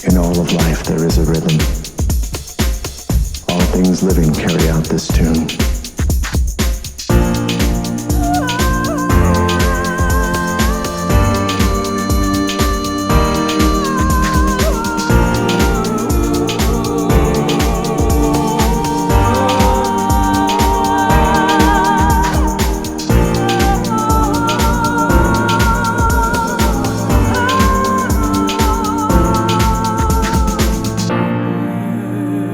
In all of life there is a rhythm. All things living carry out this tune.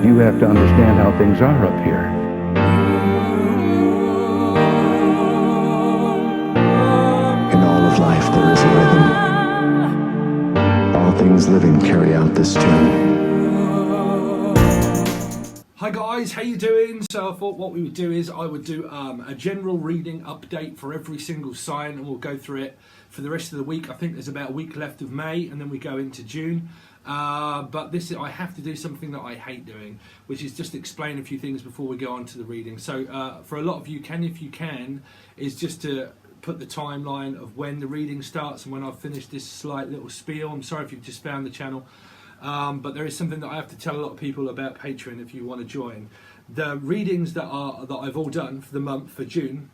You have to understand how things are up here. In all of life there is a rhythm. All things living carry out this tune. Hi guys, how you doing? So I thought what we would do is I would do a general reading update for every single sign, and we'll go through it for the rest of the week. I think there's about a week left of May, and then we go into June. But I have to do something that I hate doing, which is just explain a few things before we go on to the reading. So for a lot of you, if you can, is just to put the timeline of when the reading starts and when I've finished this slight little spiel. I'm sorry if you've just found the channel, but there is something that I have to tell a lot of people about Patron if you want to join. The readings that I've all done for the month for June,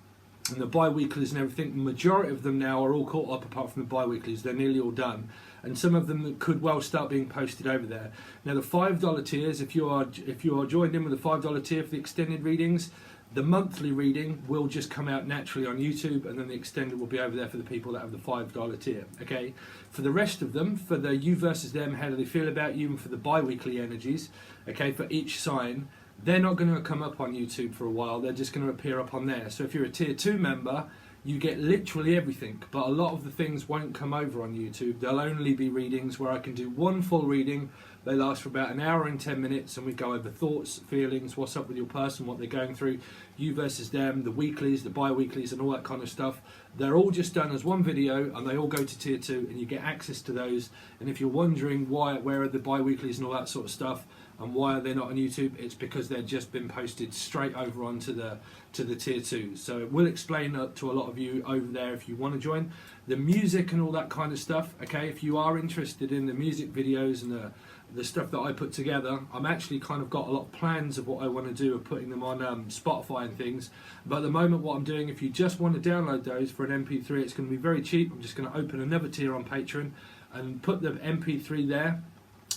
and the bi-weeklies and everything, the majority of them now are all caught up apart from the bi-weeklies. They're nearly all done, and some of them could well start being posted over there. Now the $5 tiers, if you are joined in with the $5 tier for the extended readings, the monthly reading will just come out naturally on YouTube, and then the extended will be over there for the people that have the $5 tier. Okay, for the rest of them, for the you versus them, how do they feel about you, and for the bi-weekly energies, okay, for each sign, they're not going to come up on YouTube for a while. They're just going to appear up on there. So if you're a tier 2 member, you get literally everything, but a lot of the things won't come over on YouTube. They'll only be readings where I can do one full reading. They last for about an hour and 10 minutes, and we go over thoughts, feelings, what's up with your person, what they're going through, you versus them, the weeklies, the bi-weeklies, and all that kind of stuff. They're all just done as one video, and they all go to tier 2, and you get access to those. And if you're wondering where are the bi-weeklies and all that sort of stuff, and why are they not on YouTube, it's because they've just been posted straight over onto the tier 2. So it will explain to a lot of you over there if you want to join. The music and all that kind of stuff, okay, if you are interested in the music videos and the stuff that I put together, I'm actually kind of got a lot of plans of what I want to do of putting them on Spotify and things. But at the moment what I'm doing, if you just want to download those for an MP3, it's going to be very cheap. I'm just going to open another tier on Patreon and put the MP3 there.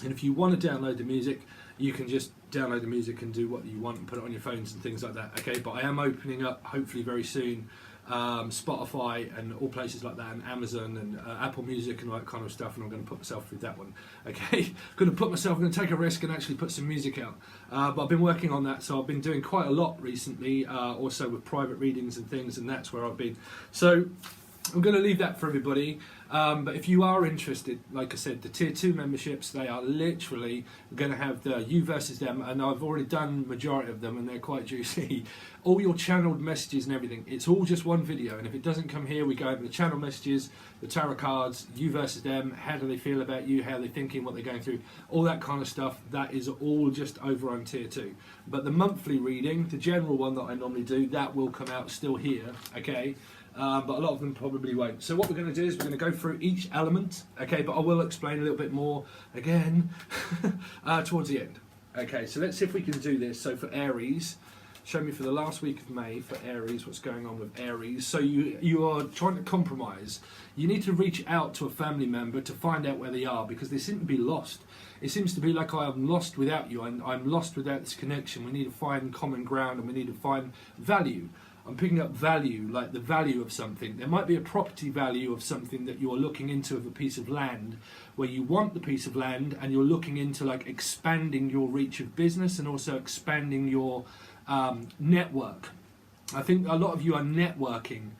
And if you want to download the music, you can just download the music and do what you want and put it on your phones and things like that. Okay, but I am opening up hopefully very soon Spotify and all places like that, and Amazon and Apple Music and all that kind of stuff, and I'm going to put myself through that one. Okay, I'm going to take a risk and actually put some music out. But I've been working on that, so I've been doing quite a lot recently, also with private readings and things, and that's where I've been. So I'm going to leave that for everybody. But if you are interested, like I said, the tier 2 memberships, they are literally going to have the you versus them, and I've already done majority of them, and they're quite juicy. All your channeled messages and everything, it's all just one video, and if it doesn't come here, we go over the channel messages, the tarot cards, you versus them, how do they feel about you, how they're thinking, what they're going through, all that kind of stuff. That is all just over on tier 2. But the monthly reading, the general one that I normally do, that will come out still here, okay? But a lot of them probably won't. So what we're going to do is we're going to go through each element, okay, but I will explain a little bit more again towards the end. Okay, so let's see if we can do this. So for Aries, show me for the last week of May for Aries, what's going on with Aries. So you are trying to compromise. You need to reach out to a family member to find out where they are, because they seem to be lost. It seems to be like I'm lost without you, and I'm lost without this connection. We need to find common ground, and we need to find value. I'm picking up value, like the value of something. There might be a property value of something that you're looking into, of a piece of land, where you want the piece of land and you're looking into like expanding your reach of business and also expanding your network. I think a lot of you are networking,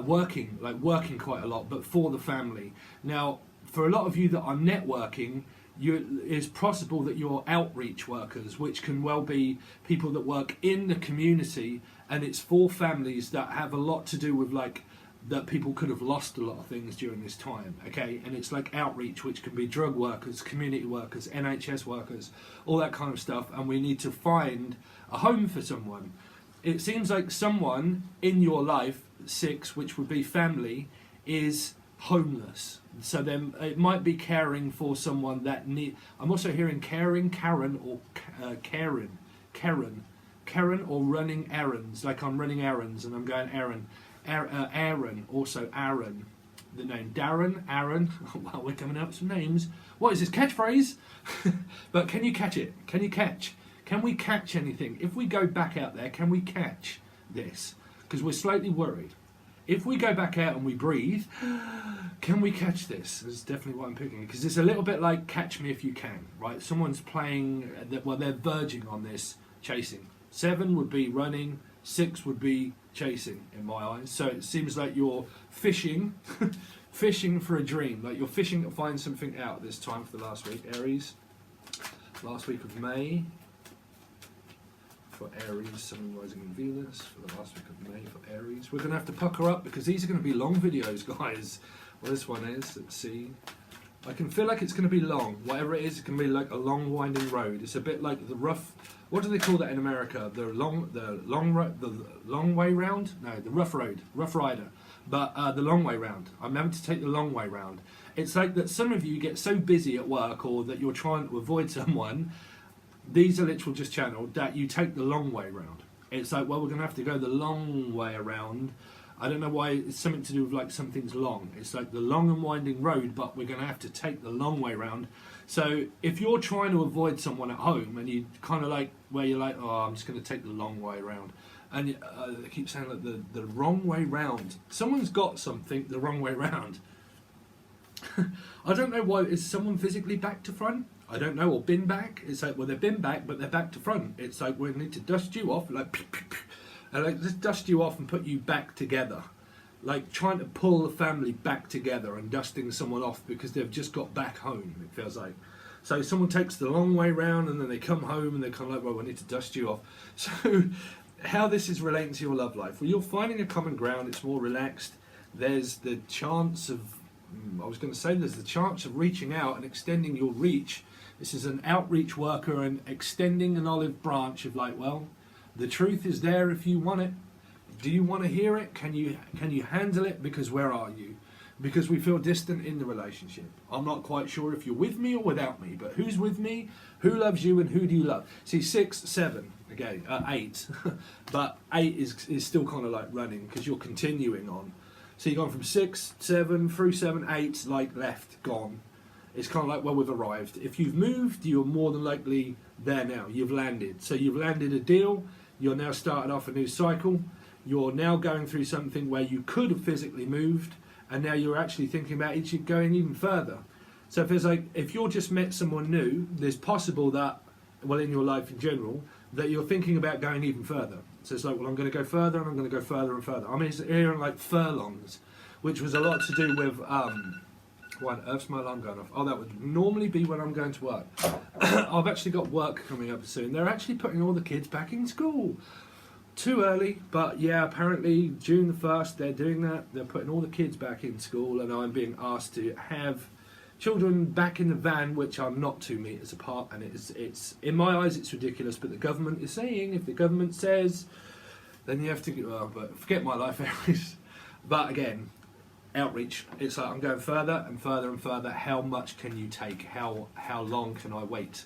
working quite a lot, but for the family. Now, for a lot of you that are networking, it's possible that you're outreach workers, which can well be people that work in the community, and it's for families that have a lot to do with like that people could have lost a lot of things during this time, okay? And it's like outreach, which can be drug workers, community workers, NHS workers, all that kind of stuff, and we need to find a home for someone. It seems like someone in your life, 6, which would be family, is homeless. So then it might be caring for someone that need. I'm also hearing caring, Karen, or Karen, or running errands. Like I'm running errands and I'm going Aaron, Aaron, also Aaron. The name Darren, Aaron. Oh, wow, we're coming up with some names. What is this catchphrase? But can you catch it? Can you catch? Can we catch anything? If we go back out there, can we catch this? Because we're slightly worried. If we go back out and we breathe, can we catch this? That's definitely what I'm picking. Because it's a little bit like Catch Me If You Can, right? Someone's playing, well, they're verging on this chasing. 7 would be running, 6 would be chasing in my eyes. So it seems like you're fishing, fishing for a dream. Like you're fishing to find something out this time for the last week, Aries. Last week of May. For Aries, Sun, Rising and Venus, for the last week of May for Aries. We're going to have to pucker up because these are going to be long videos, guys. Well, this one is, let's see. I can feel like it's going to be long. Whatever it is, it can be like a long winding road. It's a bit like the rough, what do they call that in America? The long way round? No, the rough road, rough rider. But the long way round. I'm having to take the long way round. It's like that some of you get so busy at work or that you're trying to avoid someone. These are literal just channeled that you take the long way round. It's like, well, we're going to have to go the long way around. I don't know why. It's something to do with like something's long. It's like the long and winding road, but we're going to have to take the long way round. So if you're trying to avoid someone at home and you kind of like where you're like, oh, I'm just going to take the long way round. And they keep saying like the wrong way round. Someone's got something the wrong way round. I don't know why. Is someone physically back to front? I don't know, or been back. It's like, well, they've been back, but they're back to front. It's like, we need to dust you off, like, and like just dust you off and put you back together. Like trying to pull the family back together and dusting someone off because they've just got back home, it feels like. So someone takes the long way round and then they come home and they're kind of like, well, we need to dust you off. So how this is relating to your love life? Well, you're finding a common ground, it's more relaxed. There's the chance of, there's the chance of reaching out and extending your reach. This is an outreach worker and extending an olive branch of like, well, the truth is there if you want it. Do you want to hear it? Can you handle it? Because where are you? Because we feel distant in the relationship. I'm not quite sure if you're with me or without me, but who's with me? Who loves you and who do you love? See, 6, 7, again, 8. But 8 is still kind of like running because you're continuing on. So you've gone from 6, 7, through 7, 8, like left, gone. It's kind of like, well, we've arrived. If you've moved, you're more than likely there now. You've landed. So you've landed a deal. You're now starting off a new cycle. You're now going through something where you could have physically moved, and now you're actually thinking about it going even further. So if there's like, if you're just met someone new, there's possible that, well, in your life in general, that you're thinking about going even further. So it's like, well, I'm going to go further, and I'm going to go further and further. I mean, it's hearing like furlongs, which was a lot to do with. Why on earth's my alarm going off? Oh, that would normally be when I'm going to work. I've actually got work coming up soon. They're actually putting all the kids back in school. Too early, but yeah, apparently June the 1st they're doing that. They're putting all the kids back in school, and I'm being asked to have children back in the van, which are not 2 meters apart. And it's in my eyes it's ridiculous, but the government is saying, if the government says, then you have to. Well, but forget my life, Aries. But again, outreach. It's like I'm going further and further and further. How much can you take? How long can I wait?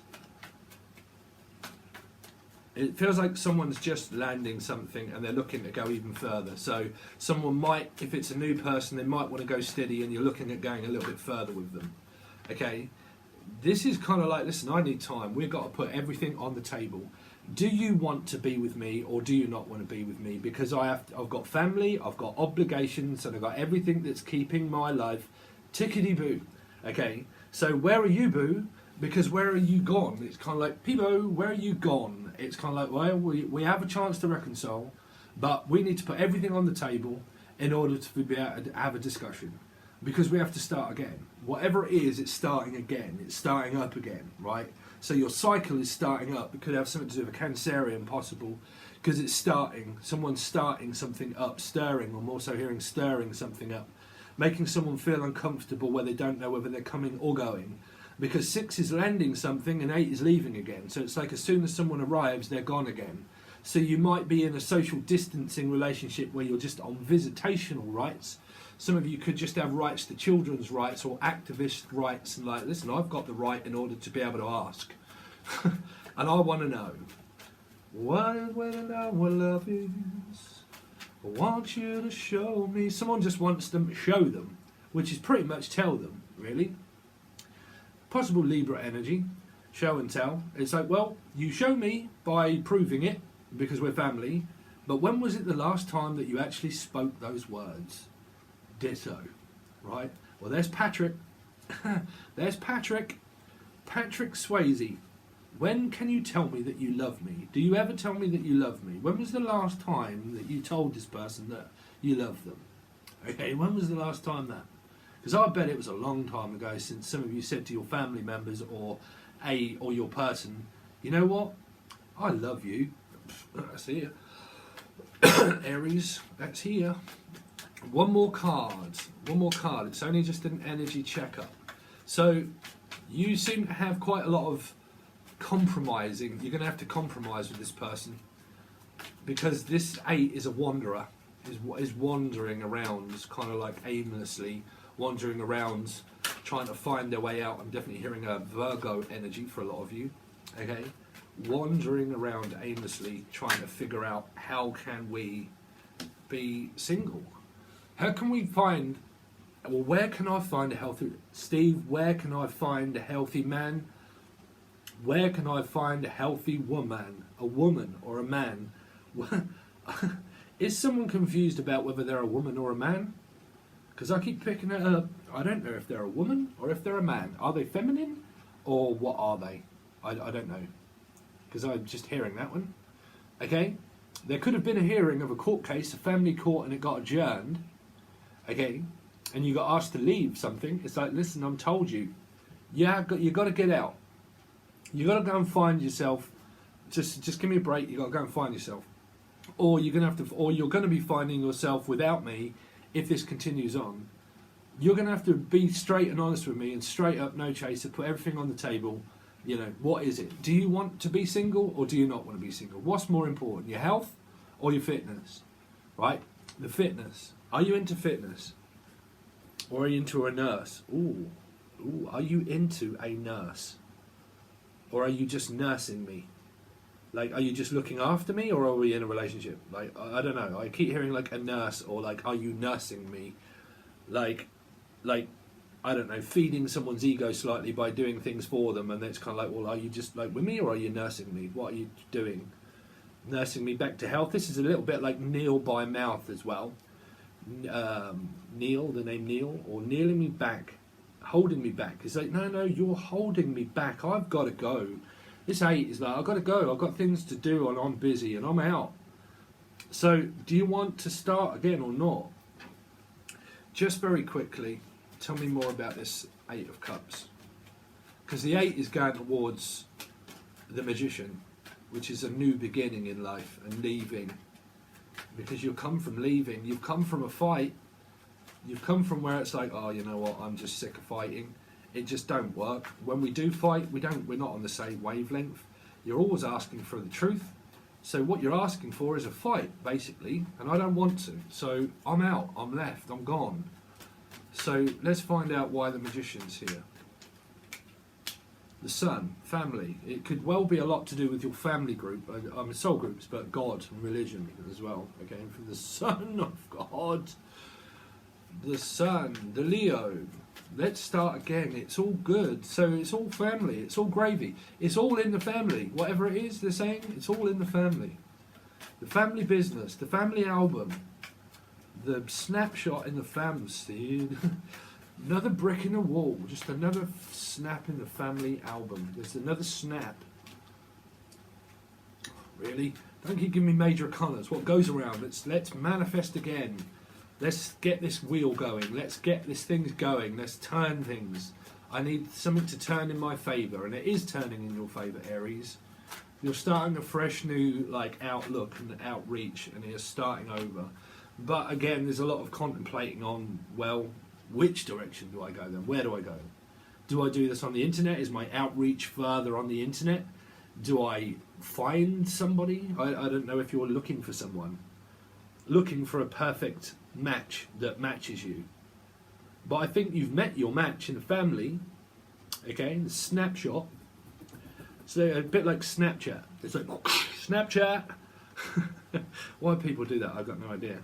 It feels like someone's just landing something and they're looking to go even further. So someone might, if it's a new person, they might want to go steady, and you're looking at going a little bit further with them. Okay, this is kind of like, listen, I need time. We've got to put everything on the table. Do you want to be with me, or do you not want to be with me? Because I've got family, I've got obligations, and I've got everything that's keeping my life tickety-boo. Okay, so where are you, boo? Because where are you gone? It's kind of like, Peebo, where are you gone? It's kind of like, well, we have a chance to reconcile, but we need to put everything on the table in order to be able to have a discussion. Because we have to start again. Whatever it is, it's starting again. It's starting up again, right? So your cycle is starting up. It could have something to do with a Cancerian, possible, because it's starting. Someone's starting something up, stirring. I'm also hearing stirring something up, making someone feel uncomfortable where they don't know whether they're coming or going. Because 6 is landing something and 8 is leaving again. So it's like as soon as someone arrives, they're gone again. So you might be in a social distancing relationship where you're just on visitational rights. Some of you could just have rights to children's rights or activist rights and like, listen, I've got the right in order to be able to ask. And I want to know, what is whether our love is? I want you to show me. Someone just wants them to show them, which is pretty much tell them, really. Possible Libra energy, show and tell. It's like, well, you show me by proving it, because we're family, but when was it the last time that you actually spoke those words? Ditto, right? Well, there's Patrick. There's Patrick. Patrick Swayze. When can you tell me that you love me? Do you ever tell me that you love me? When was the last time that you told this person that you love them? Okay, when was the last time that? Because I bet it was a long time ago since some of you said to your family members or your person, you know what? I love you. That's here. Aries, that's here. One more card. It's only just an energy checkup. So you seem to have quite a lot of compromising. You're going to have to compromise with this person because this 8 is a wanderer, is wandering around, kind of like aimlessly wandering around, trying to find their way out. I'm definitely hearing a Virgo energy for a lot of you. Okay, wandering around aimlessly, trying to figure out how can we be single. How can we find? Well, where can I find a healthy Steve? Where can I find a healthy man? Where can I find a healthy woman? A woman or a man? Is someone confused about whether they're a woman or a man? Because I keep picking it up. I don't know if they're a woman or if they're a man. Are they feminine or what are they? I don't know. Because I'm just hearing that one. Okay? There could have been a hearing of a court case, a family court, and it got adjourned. Okay? And you got asked to leave something. It's like, listen, I'm told you. You got to get out. You got to go and find yourself. Just give me a break. You got to go and find yourself. Or you're going to be finding yourself without me if this continues on. You're going to have to be straight and honest with me and straight up, no chaser, put everything on the table. You know, what is it? Do you want to be single or do you not want to be single? What's more important, your health or your fitness? Right? The fitness. Are you into fitness? Or are you into a nurse? Ooh, are you into a nurse? Or are you just nursing me? Like, are you just looking after me, or are we in a relationship? Like, I don't know. I keep hearing like a nurse, or like, are you nursing me? Like, I don't know, feeding someone's ego slightly by doing things for them, and it's kind of like, well, are you just like with me, or are you nursing me? What are you doing? Nursing me back to health. This is a little bit like Neil by mouth as well. Neil, the name Neil, or kneeling me back, holding me back. It's like, no, you're holding me back. I've got to go. This 8 is like, I've got to go. I've got things to do, and I'm busy, and I'm out. So, do you want to start again or not? Just very quickly, tell me more about this 8 of Cups. Because the 8 is going towards the Magician, which is a new beginning in life and leaving. Because you've come from leaving. You've come from a fight. You've come from where it's like, oh, you know what, I'm just sick of fighting. It just don't work. When we do fight, we're not on the same wavelength. You're always asking for the truth. So what you're asking for is a fight, basically, and I don't want to. So I'm out, I'm left, I'm gone. So let's find out why the Magician's here. The Sun, family. It could well be a lot to do with your family group, soul groups, but God and religion as well. Okay, from the Son of God. The Sun, the Leo. Let's start again. It's all good. So it's all family. It's all gravy. It's all in the family. Whatever it is they're saying, it's all in the family. The family business, the family album, the snapshot in the family scene. Another brick in the wall. Just another snap in the family album. There's another snap. Really? Don't keep giving me major colours. What goes around? Let's manifest again. Let's get this wheel going. Let's get this thing going. Let's turn things. I need something to turn in my favour, and it is turning in your favour, Aries. You're starting a fresh new outlook and outreach, and you're starting over. But again, there's a lot of contemplating on, well, which direction do I go then? Where do I go? Do I do this on the internet? Is my outreach further on the internet? Do I find somebody? I don't know if you're looking for someone. Looking for a perfect match that matches you. But I think you've met your match in the family, okay, the snapshot. So a bit like Snapchat. It's like, Snapchat. Why people do that, I've got no idea.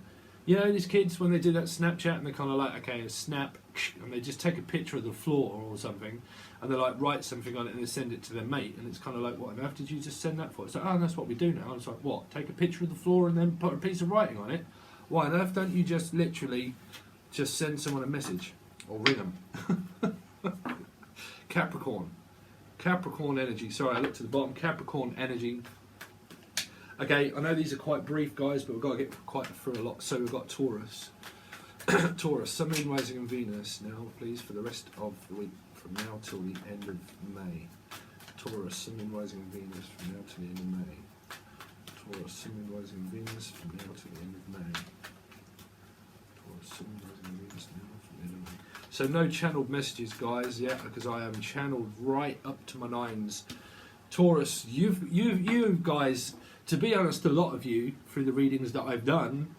You know, these kids, when they do that Snapchat and they're kind of like, okay, snap, and they just take a picture of the floor or something, and they like write something on it and they send it to their mate, and it's kind of like, what on earth did you just send that for? It's like, oh, that's what we do now. It's like, what? Take a picture of the floor and then put a piece of writing on it? Why on earth don't you just literally just send someone a message or ring them? Capricorn energy. Sorry, I looked at the bottom. Capricorn energy. Okay, I know these are quite brief, guys, but we've got to get quite through a lot. So we've got Taurus. Taurus, Sun, Moon, Rising and Venus now, please, for the rest of the week, from now till the end of May. Taurus, Sun, Moon, Rising and Venus, from now till the end of May. Taurus, Sun, Moon, Rising and Venus, from now till the end of May. Taurus, Sun, Moon, Rising and Venus, now from the end of May. So no channeled messages, guys, yet, because I am channeled right up to my nines. Taurus, you guys, to be honest, a lot of you, through the readings that I've done,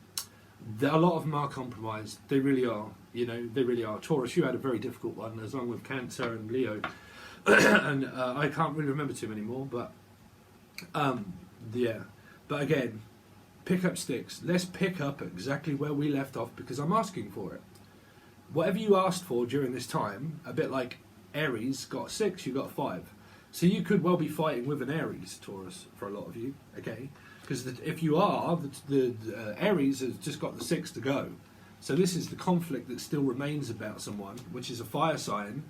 a lot of them are compromised. They really are. You know, they really are. Taurus, you had a very difficult one, as long with Cancer and Leo. And I can't really remember too many more, but yeah. But again, pick up sticks. Let's pick up exactly where we left off, because I'm asking for it. Whatever you asked for during this time, a bit like Aries got 6, you got 5. So you could well be fighting with an Aries, Taurus, for a lot of you, okay? Because if you are, the Aries has just got the 6 to go. So this is the conflict that still remains about someone, which is a fire sign.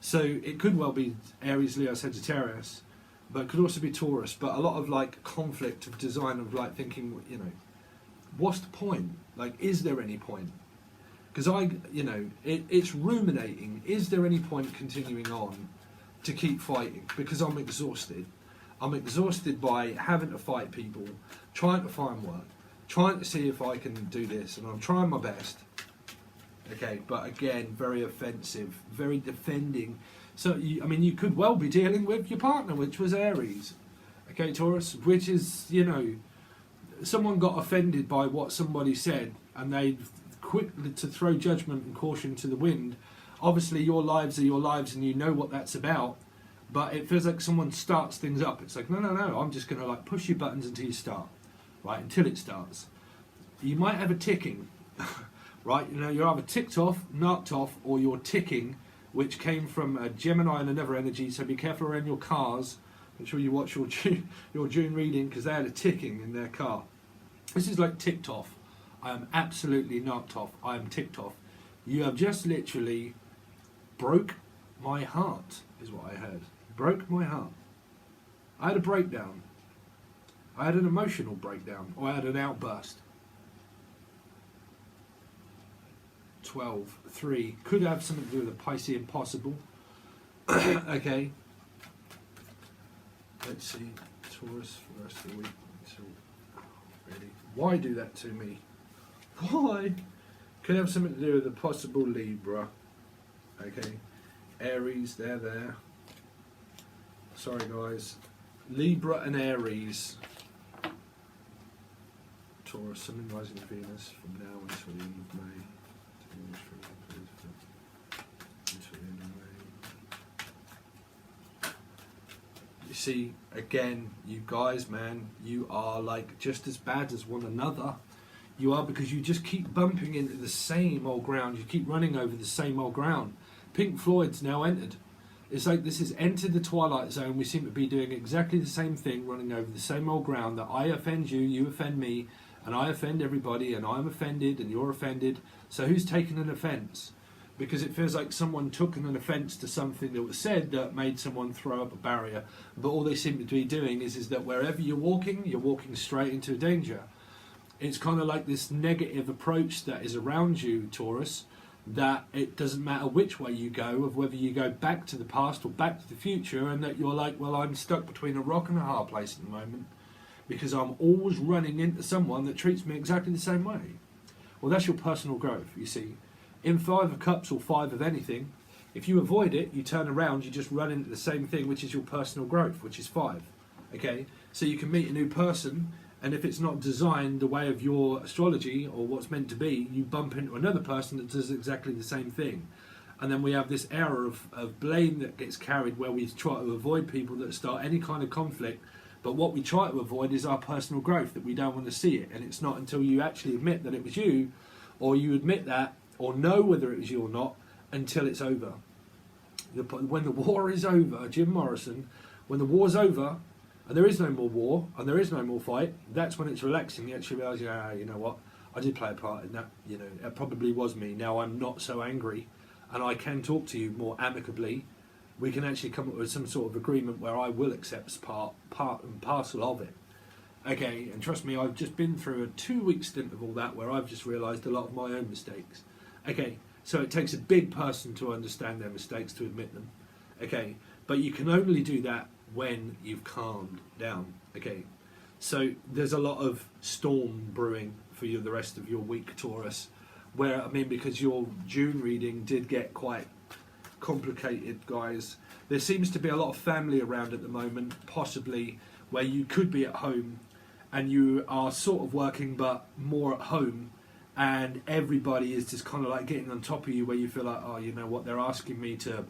So it could well be Aries, Leo, Sagittarius, but it could also be Taurus. But a lot of like conflict of design of like thinking, you know, what's the point? Like, is there any point? Because it's ruminating. Is there any point continuing on to keep fighting? Because I'm exhausted. I'm exhausted by having to fight people, trying to find work, trying to see if I can do this, and I'm trying my best. Okay, but again, very offensive, very defending. So, you could well be dealing with your partner, which was Aries. Okay, Taurus, which is, you know, someone got offended by what somebody said, and they quickly to throw judgment and caution to the wind. Obviously, your lives are your lives, and you know what that's about. But it feels like someone starts things up. It's like, no, I'm just going to like push your buttons until you start, right? Until it starts. You might have a ticking, right? You know, you're either ticked off, knocked off, or you're ticking, which came from a Gemini and another energy. So be careful around your cars. Make sure you watch your June reading, because they had a ticking in their car. This is like ticked off. I am absolutely knocked off. I am ticked off. You have just literally broke my heart, is what I heard. Broke my heart. I had a breakdown. I had an emotional breakdown. Or I had an outburst. 12-3. Could have something to do with the Pisces impossible. Okay. Let's see. Taurus for the rest of the week. Really? Why do that to me? Why? Could have something to do with the possible Libra. Okay. Aries, they're there. Sorry guys. Libra and Aries. Taurus, Sun, Moon, Rising and Venus from now until the end of May. Until the end of May. You see, again, you guys, man, you are like just as bad as one another. You are, because you just keep bumping into the same old ground. You keep running over the same old ground. Pink Floyd's now entered. It's like this has entered the twilight zone. We seem to be doing exactly the same thing, running over the same old ground, that I offend you, you offend me, and I offend everybody, and I'm offended, and you're offended. So who's taken an offence? Because it feels like someone took an offence to something that was said that made someone throw up a barrier. But all they seem to be doing is that wherever you're walking straight into danger. It's kind of like this negative approach that is around you, Taurus, that it doesn't matter which way you go, of whether you go back to the past or back to the future, and that you're like, well, I'm stuck between a rock and a hard place at the moment, because I'm always running into someone that treats me exactly the same way. Well, that's your personal growth, you see. In 5 of Cups or 5 of anything, if you avoid it, you turn around, you just run into the same thing, which is your personal growth, which is 5. Okay? So you can meet a new person, And if it's not designed the way of your astrology or what's meant to be, you bump into another person that does exactly the same thing. And then we have this error of blame that gets carried, where we try to avoid people that start any kind of conflict. But what we try to avoid is our personal growth, that we don't want to see it. And it's not until you actually admit that it was you, or you admit that, or know whether it was you or not, until it's over. When the war is over, Jim Morrison, when the war's over, and there is no more war, and there is no more fight, that's when it's relaxing. You actually realise, yeah, you know what, I did play a part in that, you know, it probably was me. Now I'm not so angry, and I can talk to you more amicably. We can actually come up with some sort of agreement where I will accept part and parcel of it. Okay, and trust me, I've just been through a 2-week stint of all that, where I've just realised a lot of my own mistakes. Okay, so it takes a big person to understand their mistakes, to admit them. Okay, but you can only do that when you've calmed down. Okay, so there's a lot of storm brewing for you the rest of your week, Taurus, where, I mean, because your June reading did get quite complicated, guys. There seems to be a lot of family around at the moment, possibly where you could be at home and you are sort of working but more at home, and everybody is just kind of like getting on top of you, where you feel like, oh, you know what, they're asking me to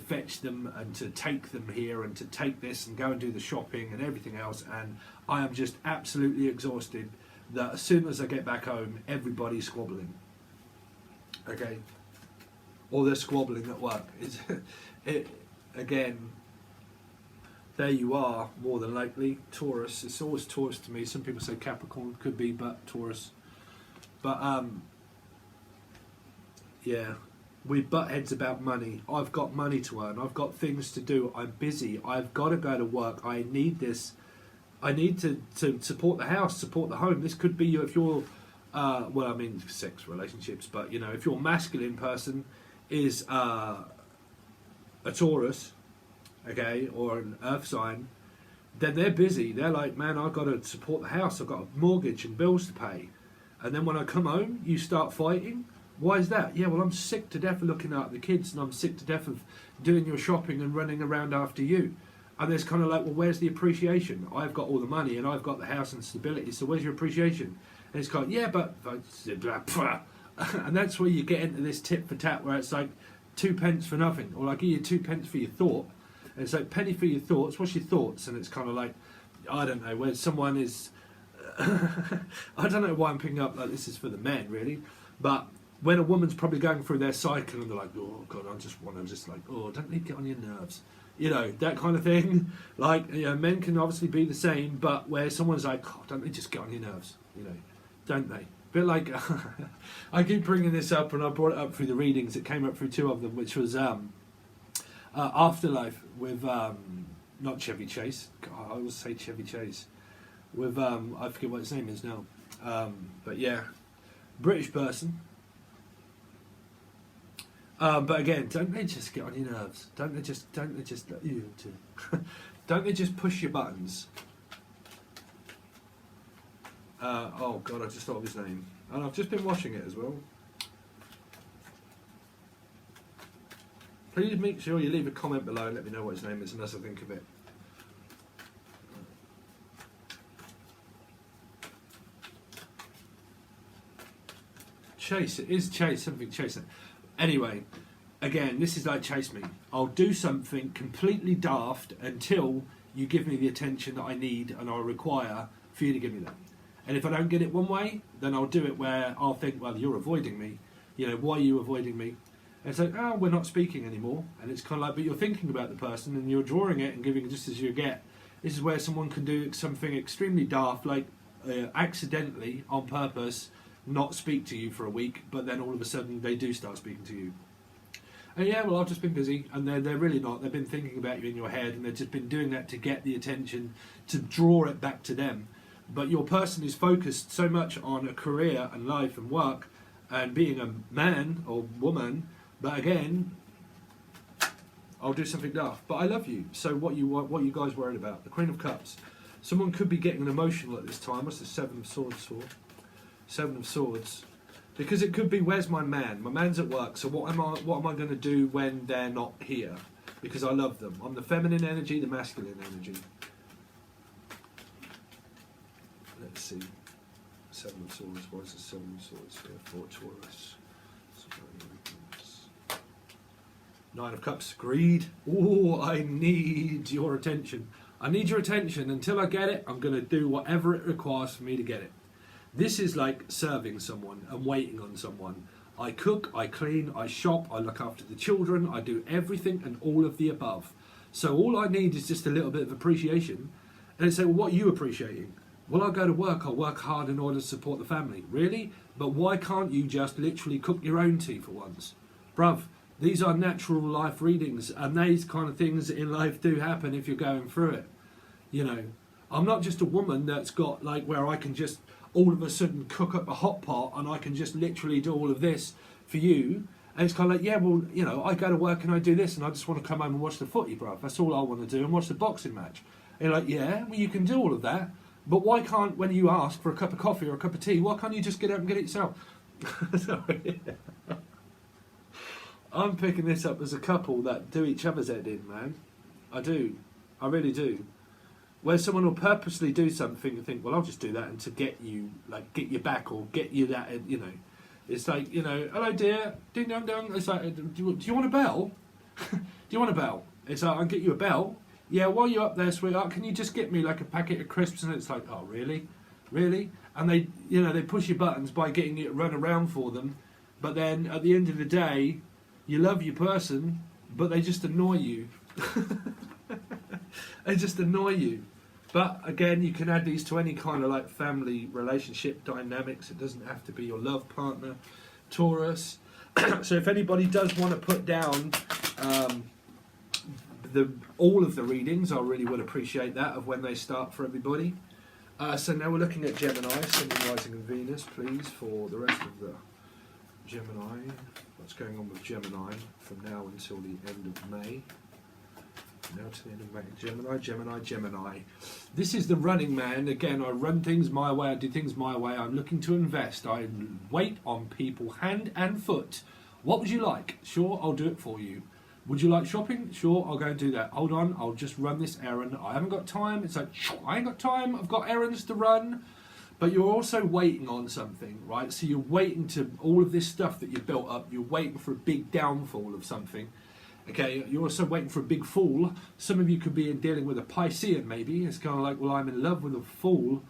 fetch them and to take them here and to take this and go and do the shopping and everything else, and I am just absolutely exhausted that as soon as I get back home, everybody's squabbling. Okay, or they're squabbling at work. Again, there you are, more than likely, Taurus. It's always Taurus to me. Some people say Capricorn, could be, but Taurus. But yeah, we butt heads about money. I've got money to earn. I've got things to do. I'm busy. I've got to go to work. I need this. I need to support the house, support the home. This could be you if you're, well, I mean, sex relationships, but, you know, if your masculine person is a Taurus, okay, or an earth sign, then they're busy. They're like, man, I've got to support the house. I've got a mortgage and bills to pay. And then when I come home, you start fighting. Why is that? Yeah, well, I'm sick to death of looking after the kids, and I'm sick to death of doing your shopping and running around after you. And there's kind of like, well, where's the appreciation? I've got all the money and I've got the house and stability, so where's your appreciation? And it's kind of, yeah, but... And that's where you get into this tit for tat, where it's like 2 pence for nothing, or I give you 2 pence for your thought. And it's like, penny for your thoughts, what's your thoughts? And it's kind of like, I don't know, where someone is... I don't know why I'm picking up, like, this is for the men, really, but when a woman's probably going through their cycle and they're like, oh god, I just want to just like, oh, don't they get on your nerves, you know, that kind of thing. Like, you know, men can obviously be the same, but where someone's like, oh, don't they just get on your nerves, you know, don't they? Bit like I keep bringing this up, and I brought it up through the readings. It came up through 2 of them, which was Afterlife with not Chevy Chase. God, I always say Chevy Chase with I forget what his name is now, but yeah, British person. But again, don't they just get on your nerves? Don't they just don't they just push your buttons? Oh god, I just thought of his name, and I've just been watching it as well. Please make sure you leave a comment below and let me know what his name is, unless I think of it. Chase, it is Chase, something Chase. Anyway, again, this is like Chase Me. I'll do something completely daft until you give me the attention that I need and I require for you to give me that. And if I don't get it one way, then I'll do it where I'll think, well, you're avoiding me. You know, why are you avoiding me? And it's like, oh, we're not speaking anymore. And it's kind of like, but you're thinking about the person and you're drawing it and giving it just as you get. This is where someone can do something extremely daft, like accidentally, on purpose, not speak to you for a week, but then all of a sudden they do start speaking to you. And yeah, well, I've just been busy, and they're really not. They've been thinking about you in your head, and they've just been doing that to get the attention, to draw it back to them. But your person is focused so much on a career and life and work and being a man or woman, but again, I'll do something daft. But I love you. So what you guys worried about? The Queen of Cups. Someone could be getting emotional at this time. What's the Seven of Swords for? 7 of Swords, because it could be, where's my man? My man's at work, so what am I going to do when they're not here? Because I love them. I'm the feminine energy, the masculine energy. Let's see. 7 of Swords. Why is the 7 of Swords here for Taurus? 9 of Cups. Greed. Oh, I need your attention. I need your attention. Until I get it, I'm going to do whatever it requires for me to get it. This is like serving someone and waiting on someone. I cook, I clean, I shop, I look after the children, I do everything and all of the above. So all I need is just a little bit of appreciation. And they say, well, what are you appreciating? Well, I go to work, I work hard in order to support the family. Really? But why can't you just literally cook your own tea for once? Bruv, these are natural life readings, and these kind of things in life do happen if you're going through it. You know, I'm not just a woman that's got like where I can just all of a sudden cook up a hot pot and I can just literally do all of this for you. And it's kind of like, yeah, well, you know, I go to work and I do this and I just want to come home and watch the footy, bruv. That's all I want to do, and watch the boxing match. And you're like, yeah, well, you can do all of that. But why can't, when you ask for a cup of coffee or a cup of tea, why can't you just get up and get it yourself? Sorry. I'm picking this up as a couple that do each other's head in, man. I do. I really do. Where someone will purposely do something and think, well, I'll just do that, and to get you, like, get you back or get you that, you know. It's like, you know, hello, dear, ding dong dong. It's like, do you want a bell? Do you want a bell? It's like, I'll get you a bell. Yeah, while you're up there, sweetheart, can you just get me like a packet of crisps? And it's like, oh, really? Really? And they, you know, they push your buttons by getting you to run around for them. But then at the end of the day, you love your person, but they just annoy you. They just annoy you. But again, you can add these to any kind of like family relationship dynamics. It doesn't have to be your love partner, Taurus. So if anybody does want to put down all of the readings, I really would appreciate that, of when they start for everybody. So now we're looking at Gemini, Sun, Rising and Venus, please, for the rest of the Gemini. What's going on with Gemini from now until the end of May? Now to the end of May. Gemini, Gemini, Gemini. This is the running man. Again, I run things my way, I do things my way. I'm looking to invest. I wait on people hand and foot. What would you like? Sure, I'll do it for you. Would you like shopping? Sure, I'll go and do that. Hold on, I'll just run this errand. I haven't got time. It's like, I ain't got time. I've got errands to run. But you're also waiting on something, right? So you're waiting to, all of this stuff that you've built up, you're waiting for a big downfall of something. Okay, you're also waiting for a big fall. Some of you could be dealing with a Piscean maybe. It's kind of like, well, I'm in love with a fool,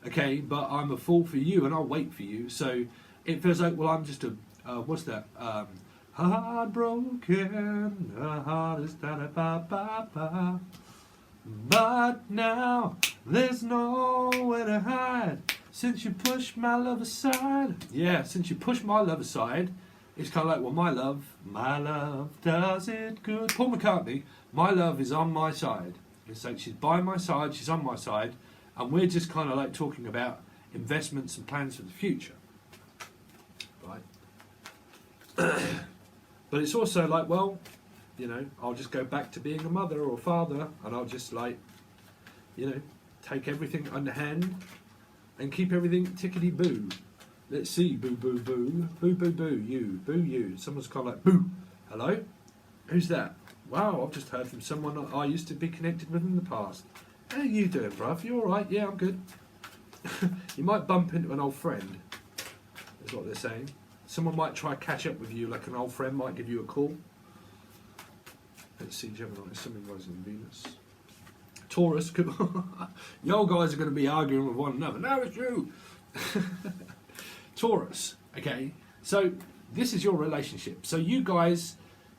okay, but I'm a fool for you and I'll wait for you. So it feels like, well, I'm just a, what's that? Heartbroken, the heart is da-da-ba-ba-ba. But now there's nowhere to hide since you pushed my love aside. Yeah, since you pushed my love aside, it's kind of like, well, my love does it good. Paul McCartney, my love is on my side. It's like she's by my side, she's on my side, and we're just kind of like talking about investments and plans for the future, right? But it's also like, well, you know, I'll just go back to being a mother or a father, and I'll just like, you know, take everything underhand and keep everything tickety-boo. Let's see, boo, boo, boo, boo, boo, boo, you. Someone's kind of like, boo, hello? Who's that? Wow, I've just heard from someone I used to be connected with in the past. How are you doing, bruv? You all right? Yeah, I'm good. You might bump into an old friend, is what they're saying. Someone might try to catch up with you, like an old friend might give you a call. Let's see, Gemini, something rising in Venus. Taurus, y'all guys are going to be arguing with one another. No, it's you. Taurus, okay, so this is your relationship. So you guys,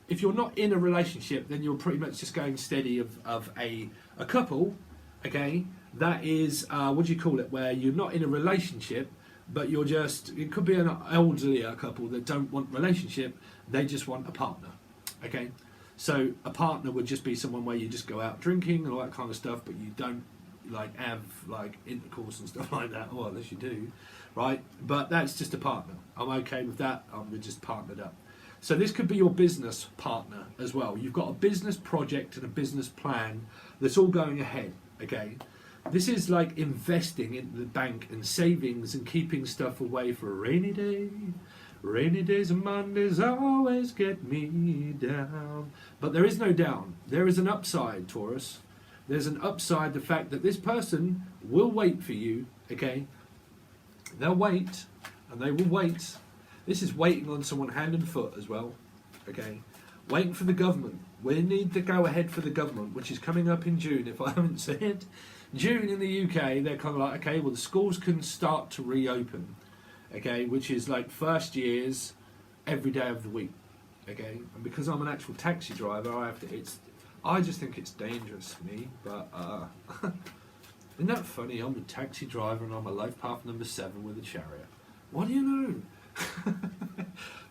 if you're not in a relationship, then you're pretty much just going steady of a couple, okay, that is, what do you call it, where you're not in a relationship, but you're just, it could be an elderly couple that don't want relationship, they just want a partner, okay. So a partner would just be someone where you just go out drinking and all that kind of stuff, but you don't like have like intercourse and stuff like that, or unless you do, right? But that's just a partner. I'm okay with that. We're just partnered up. So this could be your business partner as well. You've got a business project and a business plan that's all going ahead, okay? This is like investing in the bank and savings and keeping stuff away for a rainy day. Rainy days and Mondays always get me down. But there is no down. There is an upside, Taurus. there's an upside, the fact that this person will wait for you, okay? They'll wait, and they will wait. This is waiting on someone hand and foot as well, okay? Waiting for the government. We need the go-ahead for the government, which is coming up in June, if I haven't said. June in the UK, they're kind of like, okay, well, the schools can start to reopen, okay, which is like first years every day of the week, okay? And because I'm an actual taxi driver, I just think it's dangerous for me, but isn't that funny? I'm a taxi driver and I'm a life path number 7 with a chariot. What do you know?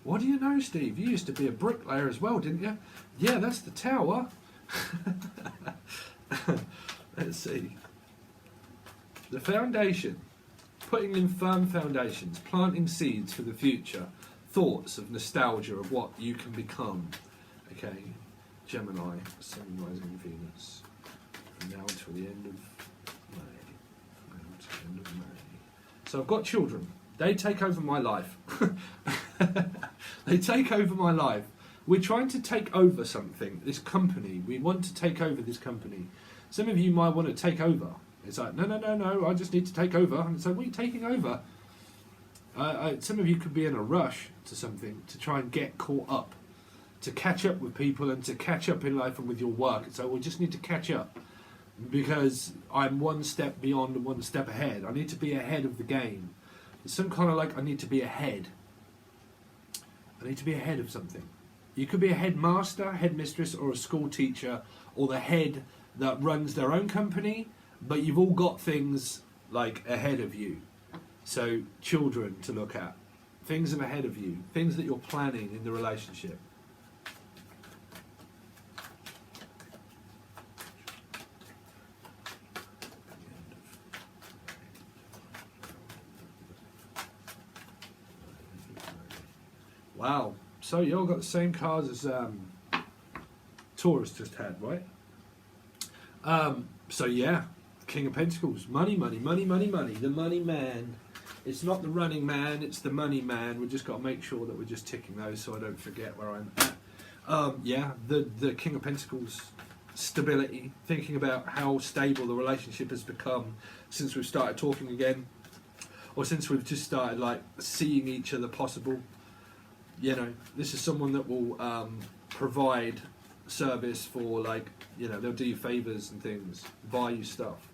What do you know, Steve? You used to be a bricklayer as well, didn't you? Yeah, that's the tower. Let's see. The foundation. Putting in firm foundations, planting seeds for the future, thoughts of nostalgia of what you can become. Okay, Gemini, Sun rising Venus. From now till the end of May. So I've got children. They take over my life. They take over my life. We're trying to take over something, this company. We want to take over this company. Some of you might want to take over. It's like, no, I just need to take over. And it's like, what are you taking over? Some of you could be in a rush to something, to try and get caught up, to catch up with people and to catch up in life and with your work. And so we just need to catch up because I'm one step beyond and one step ahead. I need to be ahead of the game. It's some kind of like, I need to be ahead. I need to be ahead of something. You could be a headmaster, headmistress, or a school teacher, or the head that runs their own company, but you've all got things like ahead of you. So children to look at, things that are ahead of you, things that you're planning in the relationship. Wow, so you all got the same cards as Taurus just had, right? So yeah, King of Pentacles, money, the money man. It's not the running man, it's the money man. We've just got to make sure that we're just ticking those so I don't forget where I'm at. Yeah, the King of Pentacles, stability, thinking about how stable the relationship has become since we've started talking again, or since we've just started like seeing each other possible. You know, this is someone that will provide service for, like, you know, they'll do you favours and things, buy you stuff.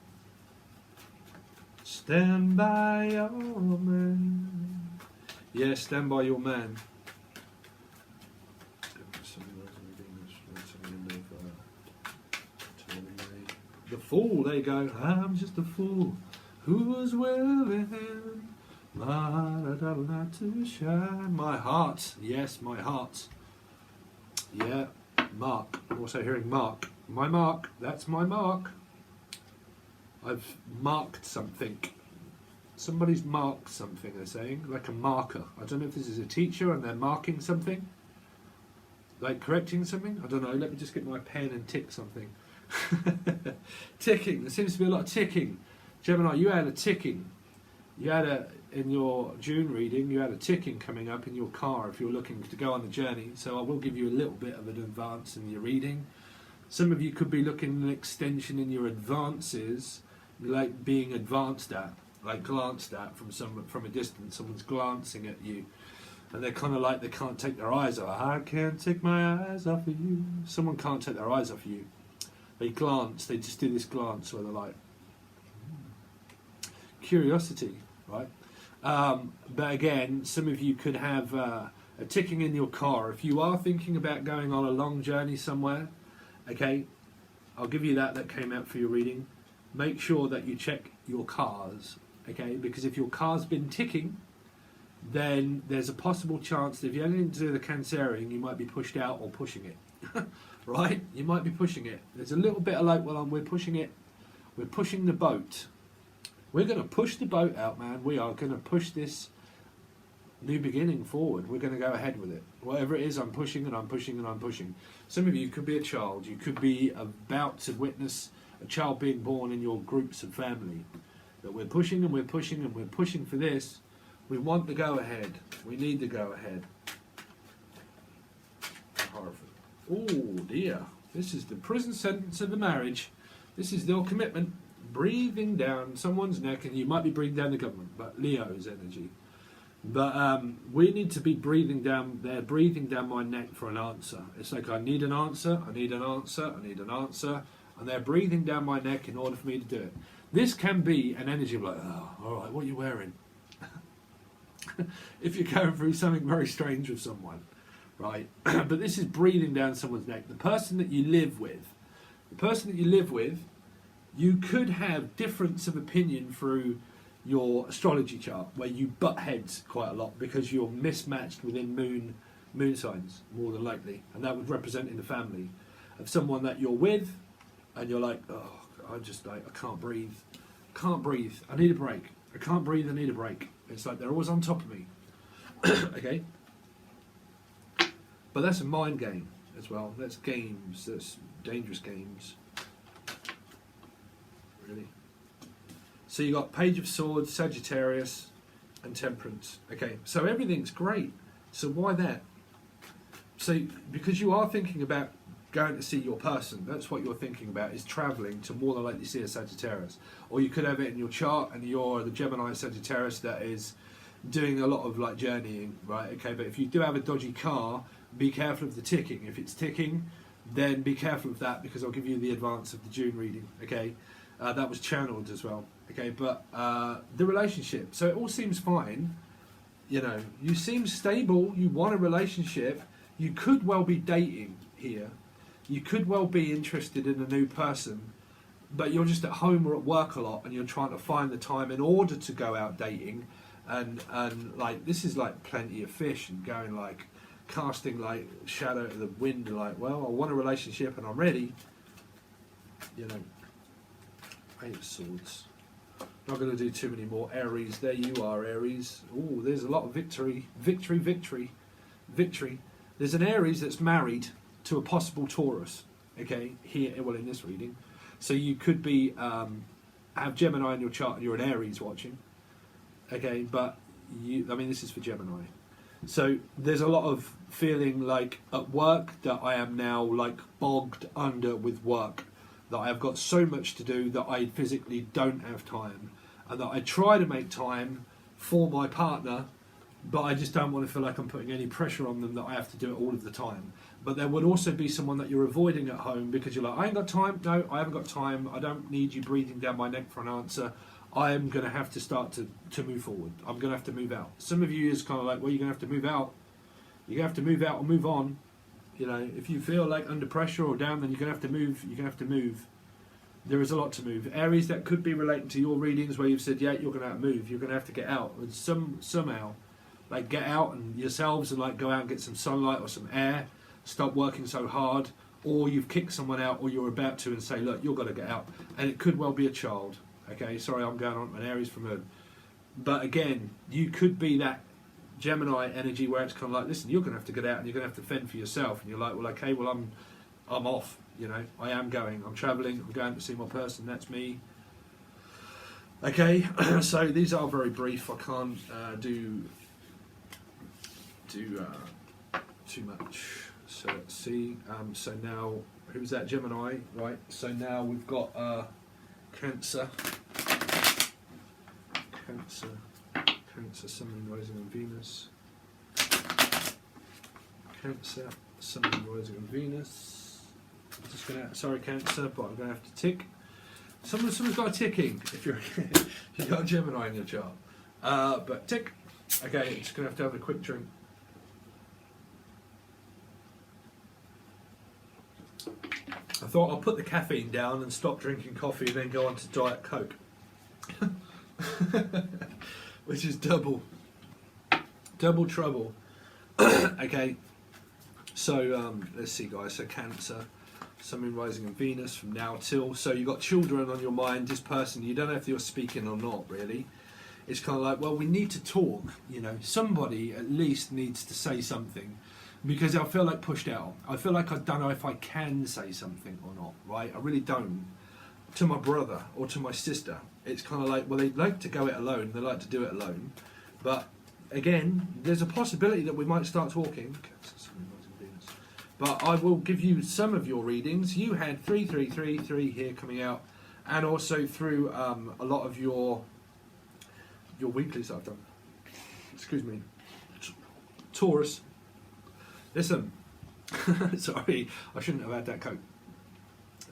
Stand by your man. Yeah, stand by your man. The fool, there you go. I'm just a fool who's willing to shine. My heart, yes, my heart. Yeah, Mark. I'm also hearing Mark. My mark, that's my mark. I've marked something. Somebody's marked something, they're saying, like a marker. I don't know if this is a teacher and they're marking something, like correcting something. I don't know. Let me just get my pen and tick something. Ticking. There seems to be a lot of ticking. Gemini, you had a ticking. You had in your June reading, you had a ticking coming up in your car if you're looking to go on a journey. So I will give you a little bit of an advance in your reading. Some of you could be looking at an extension in your advances, like being advanced at, like glanced at from a distance. Someone's glancing at you, and they're kind of like they can't take their eyes off. I can't take my eyes off of you. Someone can't take their eyes off of you. They glance. They just do this glance where they're like curiosity, right? But again, some of you could have a ticking in your car. If you are thinking about going on a long journey somewhere, okay, I'll give you that came out for your reading. Make sure that you check your cars, okay, because if your car's been ticking, then there's a possible chance that if you have anything to do with the Cancerian, you might be pushed out or pushing it, right? You might be pushing it. There's a little bit of like, well, we're pushing it. We're pushing the boat. We're going to push the boat out, man. We are going to push this new beginning forward. We're going to go ahead with it. Whatever it is, I'm pushing and I'm pushing and I'm pushing. Some of you could be a child. You could be about to witness a child being born in your groups of family. That we're pushing and we're pushing and we're pushing for this. We want to go ahead. We need to go ahead. Oh dear. This is the prison sentence of the marriage. This is your commitment. Breathing down someone's neck, and you might be breathing down the government, but Leo's energy. But we need to be breathing down. They're breathing down my neck for an answer. It's like I need an answer, I need an answer, I need an answer, and they're breathing down my neck in order for me to do it. This can be an energy of like, oh, all right, what are you wearing? If you're going through something very strange with someone, right? But this is breathing down someone's neck. The person that you live with, you could have difference of opinion through your astrology chart, where you butt heads quite a lot because you're mismatched within moon signs, more than likely, and that would represent in the family of someone that you're with, and you're like, oh, I'm just like, I can't breathe, I need a break, I can't breathe, I need a break. It's like they're always on top of me. Okay, but that's a mind game as well. That's games, that's dangerous games, really. So you got Page of Swords, Sagittarius, and Temperance. Okay, so everything's great. So why that? So because you are thinking about going to see your person, that's what you're thinking about, is travelling to more than likely see a Sagittarius. Or you could have it in your chart and you're the Gemini Sagittarius that is doing a lot of like journeying, right? Okay, but if you do have a dodgy car, be careful of the ticking. If it's ticking, then be careful of that, because I'll give you the advance of the June reading, okay? That was channeled as well, okay? But the relationship, so it all seems fine, you know, you seem stable, you want a relationship, you could well be dating here, you could well be interested in a new person, but you're just at home or at work a lot and you're trying to find the time in order to go out dating, and like, this is like Plenty of Fish and going like, casting like shadow to the wind, like, well, I want a relationship and I'm ready, you know. Eight of Swords. Not going to do too many more. Aries, there you are, Aries. Oh, there's a lot of victory. Victory. There's an Aries that's married to a possible Taurus, okay, here, well, in this reading. So you could be, have Gemini in your chart and you're an Aries watching, okay, but I mean, this is for Gemini. So there's a lot of feeling like at work that I am now like bogged under with work, that I have got so much to do that I physically don't have time, and that I try to make time for my partner, but I just don't want to feel like I'm putting any pressure on them that I have to do it all of the time. But there would also be someone that you're avoiding at home because you're like, I ain't got time. No, I haven't got time. I don't need you breathing down my neck for an answer. I am going to have to start to move forward. I'm going to have to move out. Some of you is kind of like, well, you're going to have to move out. You're going to have to move out or move on. You know, if you feel like under pressure or down, then you're going to have to move. You're going to have to move. There is a lot to move. Aries, that could be relating to your readings where you've said, yeah, you're going to have to move. You're going to have to get out. And somehow, like, get out and yourselves and like go out and get some sunlight or some air. Stop working so hard. Or you've kicked someone out, or you're about to, and say, look, you've got to get out. And it could well be a child. Okay, sorry, I'm going on an Aries from Moon. But again, you could be that Gemini energy where it's kind of like, listen, you're going to have to get out and you're going to have to fend for yourself. And you're like, well, okay, well, I'm off. You know, I am going. I'm travelling. I'm going to see my person. That's me. Okay, so these are very brief. I can't do too much. So let's see. So now, who's that? Gemini, right? So now we've got Cancer, Sun, Moon, Rising and Venus. Cancer, Sun, Moon, Rising and Venus. I'm just gonna, sorry Cancer, but I'm gonna have to tick. Someone's got a ticking if you've got a Gemini in your chart. But tick. Okay, just gonna have to have a quick drink. I thought I'll put the caffeine down and stop drinking coffee and then go on to Diet Coke. Which is double trouble. Okay, so let's see guys, so Cancer, Sun, Moon, Rising and Venus from now till, so you've got children on your mind, this person, you don't know if you're speaking or not really. It's kind of like, well, we need to talk, you know, somebody at least needs to say something. Because I feel like pushed out. I feel like I don't know if I can say something or not, right? I really don't. To my brother or to my sister, it's kind of like, well, they like to go it alone. They like to do it alone. But again, there's a possibility that we might start talking. but I will give you some of your readings. You had 3333 here coming out, and also through a lot of your weeklies I've done. Excuse me. Taurus. Listen. Sorry, I shouldn't have had that coat.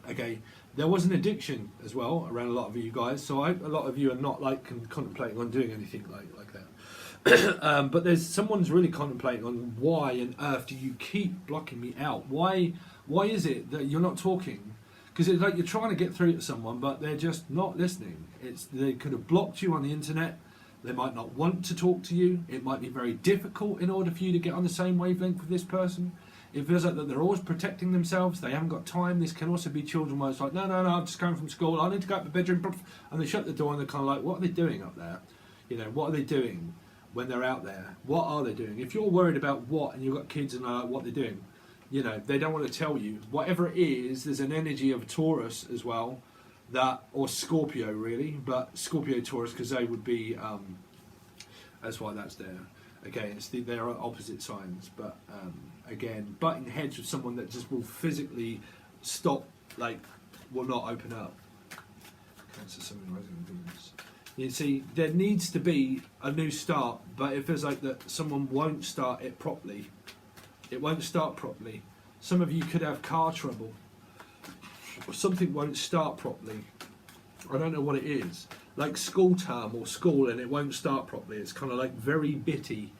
Okay, there was an addiction as well around a lot of you guys, so a lot of you are not like contemplating on doing anything like that. But someone's really contemplating on why on earth do you keep blocking me out? Why is it that you're not talking? Because it's like you're trying to get through to someone, but they're just not listening. They could have blocked you on the internet. They might not want to talk to you. It might be very difficult in order for you to get on the same wavelength with this person. It feels like that they're always protecting themselves. They haven't got time. This can also be children where it's like, no, I'm just going from school. I need to go up to the bedroom. And they shut the door and they're kind of like, what are they doing up there? You know, what are they doing when they're out there? What are they doing? If you're worried about what and you've got kids and what they're doing, you know, they don't want to tell you. Whatever it is, there's an energy of Taurus as well, or Scorpio really, but Scorpio, Taurus, because they would be, that's why that's there. Okay, they are opposite signs, but again, butting heads with someone that just will physically stop, like, will not open up. Cancer, Sun, rising in Venus. You see, there needs to be a new start, but it feels like that someone won't start it properly. It won't start properly. Some of you could have car trouble, or something won't start properly. I don't know what it is. Like school term or school, and it won't start properly. It's kind of like very bitty,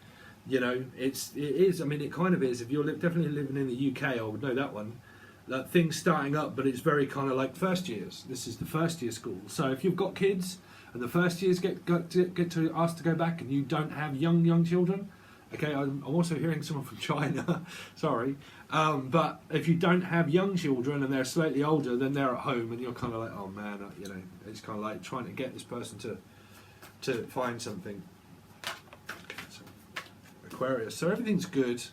you know. It is. I mean, it kind of is. If you're definitely living in the UK, I would know that one. That things starting up, but it's very kind of like first years. This is the first year school. So if you've got kids and the first years get to ask to go back, and you don't have young children, okay. I'm also hearing someone from China. Sorry. But if you don't have young children and they're slightly older, then they're at home and you're kind of like, oh man, you know, it's kind of like trying to get this person to find something. Okay, so Aquarius. So everything's good.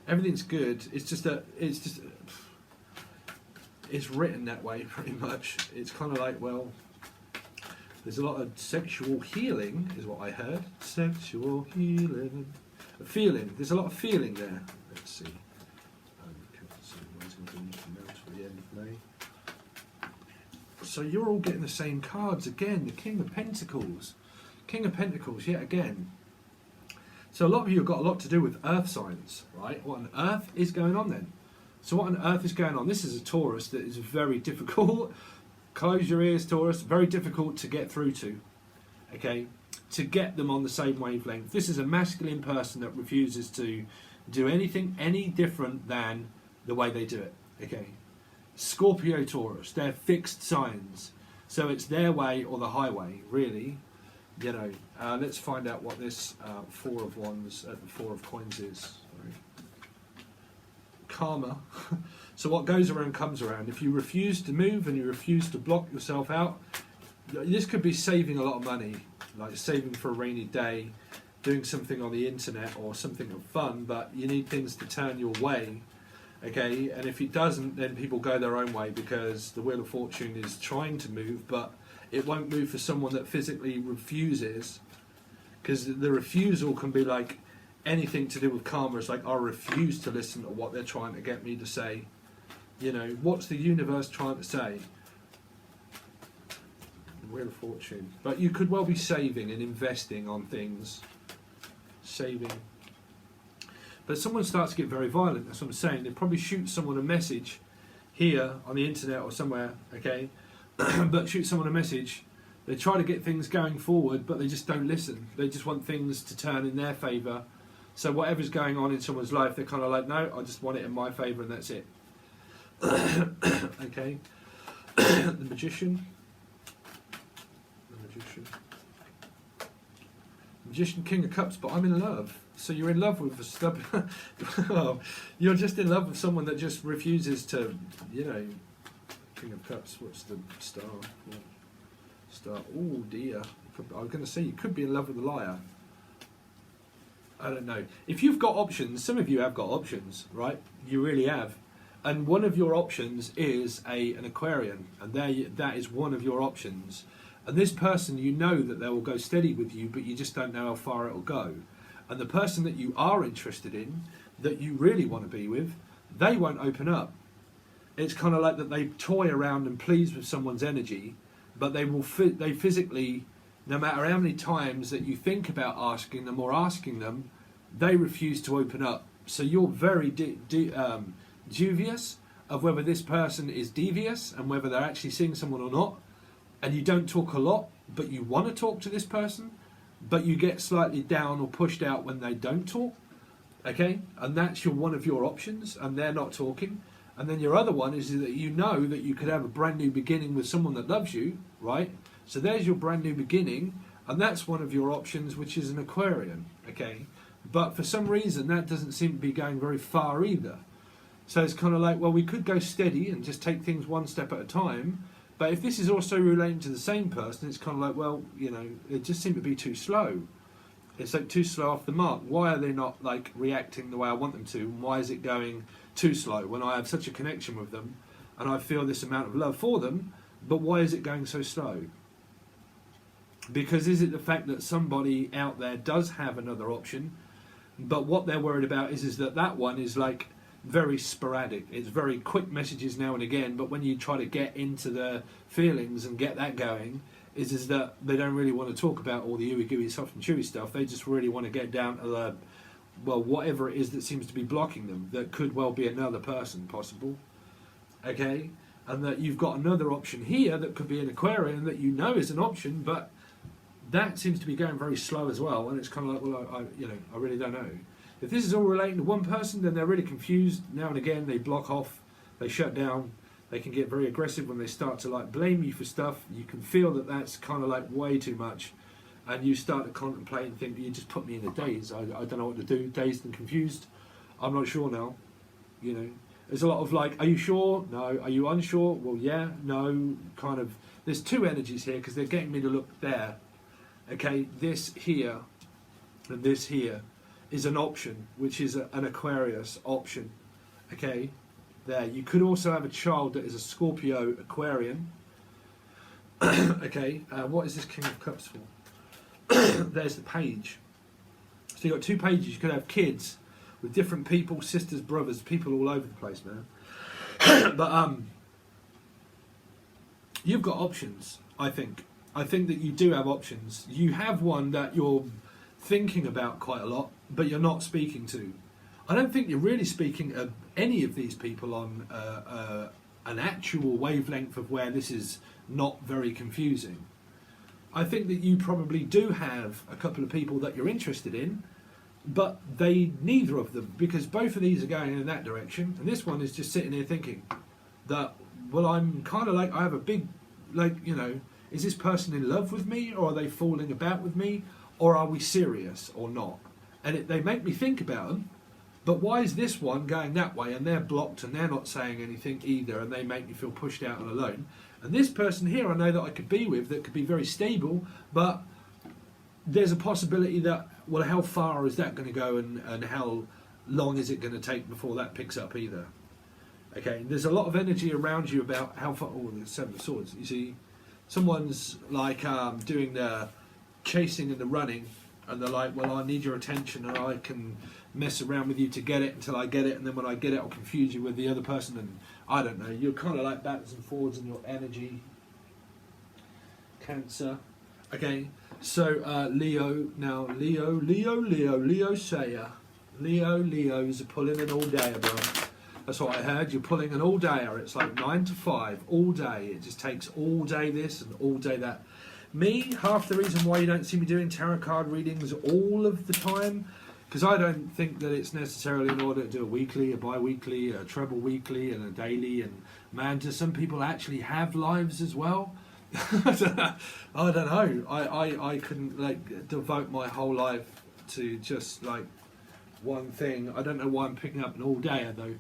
Everything's good. It's just that it's written that way pretty much. It's kind of like, well, there's a lot of sexual healing, is what I heard. Sexual healing. Feeling. There's a lot of feeling there. Let's see. So you're all getting the same cards again. The King of Pentacles. King of Pentacles yet again. So a lot of you have got a lot to do with earth signs, right? What on earth is going on then? So what on earth is going on? This is a Taurus that is very difficult. Close your ears, Taurus. Very difficult to get through to. Okay? To get them on the same wavelength. This is a masculine person that refuses to do anything any different than the way they do it. Okay? Scorpio, Taurus, they're fixed signs. So it's their way or the highway, really. You know, let's find out what this Four of Wands at the Four of Coins is. Sorry. Karma. So what goes around comes around. If you refuse to move and you refuse to block yourself out, this could be saving a lot of money, like saving for a rainy day, doing something on the internet or something of fun, but you need things to turn your way. Okay, and if it doesn't, then people go their own way because the Wheel of Fortune is trying to move, but it won't move for someone that physically refuses. Because the refusal can be like anything to do with karma. It's like, I refuse to listen to what they're trying to get me to say. You know, what's the universe trying to say? The Wheel of Fortune. But you could well be saving and investing on things. Saving. But someone starts to get very violent, that's what I'm saying. They probably shoot someone a message here on the internet or somewhere, okay? But shoot someone a message. They try to get things going forward, but they just don't listen. They just want things to turn in their favour. So whatever's going on in someone's life, they're kind of like, no, I just want it in my favour and that's it. Okay? The Magician. The Magician. Magician, King of Cups, but I'm in love. So you're in love with a stubborn... well, you're just in love with someone that just refuses to, you know... King of Cups, what's the star? What? Star, oh dear. I was going to say, you could be in love with a liar. I don't know. If you've got options, some of you have got options, right? You really have. And one of your options is an Aquarian. And that is one of your options. And this person, you know that they will go steady with you, but you just don't know how far it will go. And the person that you are interested in, that you really want to be with, they won't open up. It's kind of like that they toy around and please with someone's energy, but they physically, no matter how many times that you think about asking them or asking them, they refuse to open up. So you're very dubious of whether this person is devious and whether they're actually seeing someone or not. And you don't talk a lot, but you want to talk to this person, but you get slightly down or pushed out when they don't talk. Okay, and that's one of your options, and they're not talking. And then your other one is that you know that you could have a brand new beginning with someone that loves you, right? So there's your brand new beginning, and that's one of your options, which is an Aquarian, okay? But for some reason, that doesn't seem to be going very far either. So it's kind of like, well, we could go steady and just take things one step at a time. But if this is also relating to the same person, it's kind of like, well, you know, it just seemed to be too slow. It's like too slow off the mark. Why are they not like reacting the way I want them to? And why is it going too slow when I have such a connection with them and I feel this amount of love for them? But why is it going so slow? Because is it the fact that somebody out there does have another option, but what they're worried about is that that one is like very sporadic. It's very quick messages now and again, but when you try to get into the feelings and get that going, is that they don't really want to talk about all the ooey gooey soft and chewy stuff. They just really want to get down to the, well, whatever it is that seems to be blocking them. That could well be another person possible. Okay? And that you've got another option here that could be an Aquarian that you know is an option, but that seems to be going very slow as well. And it's kind of like, well, I really don't know. If this is all relating to one person, then they're really confused. Now and again, they block off, they shut down. They can get very aggressive when they start to like blame you for stuff. You can feel that that's kind of like way too much, and you start to contemplate and think, you just put me in a daze. I don't know what to do, dazed and confused. I'm not sure now. You know, there's a lot of like, are you sure? No. Are you unsure? Well, yeah, no. Kind of. There's two energies here because they're getting me to look there. Okay, this here and this here is an option, which is an Aquarius option. Okay. There, you could also have a child that is a Scorpio Aquarian. Okay, what is this King of Cups for? There's the page. So you've got two pages. You could have kids with different people, sisters, brothers, people all over the place, man. But you've got options, I think. I think that you do have options. You have one that you're thinking about quite a lot, but you're not speaking to. I don't think you're really speaking of any of these people on an actual wavelength of where this is not very confusing. I think that you probably do have a couple of people that you're interested in, but neither of them, because both of these are going in that direction, and this one is just sitting here thinking that, well, I'm kind of like, I have a big, like, you know, is this person in love with me, or are they falling about with me, or are we serious or not? And they make me think about them. But why is this one going that way and they're blocked and they're not saying anything either, and they make me feel pushed out and alone? And this person here I know that I could be with, that could be very stable, but there's a possibility that, well, how far is that going to go, and how long is it going to take before that picks up either? Okay, there's a lot of energy around you about how far. Oh, the Seven of Swords. You see, someone's like doing the chasing and the running, and they're like, well, I need your attention and I can mess around with you to get it until I get it, and then when I get it I'll confuse you with the other person, and I don't know, you're kind of like backwards and forwards in your energy. Cancer. Okay, so Leo, now Leo sayer. Leos are pulling an all-dayer, bro. That's what I heard, you're pulling an all-dayer. It's like 9 to 5, all day. It just takes all day this and all day that. Me, half the reason why you don't see me doing tarot card readings all of the time, because I don't think that it's necessarily in order to do a weekly, a bi-weekly, a treble weekly, and a daily. And man, do some people actually have lives as well? I don't know. I couldn't like devote my whole life to just like one thing. I don't know why I'm picking up an all-dayer though.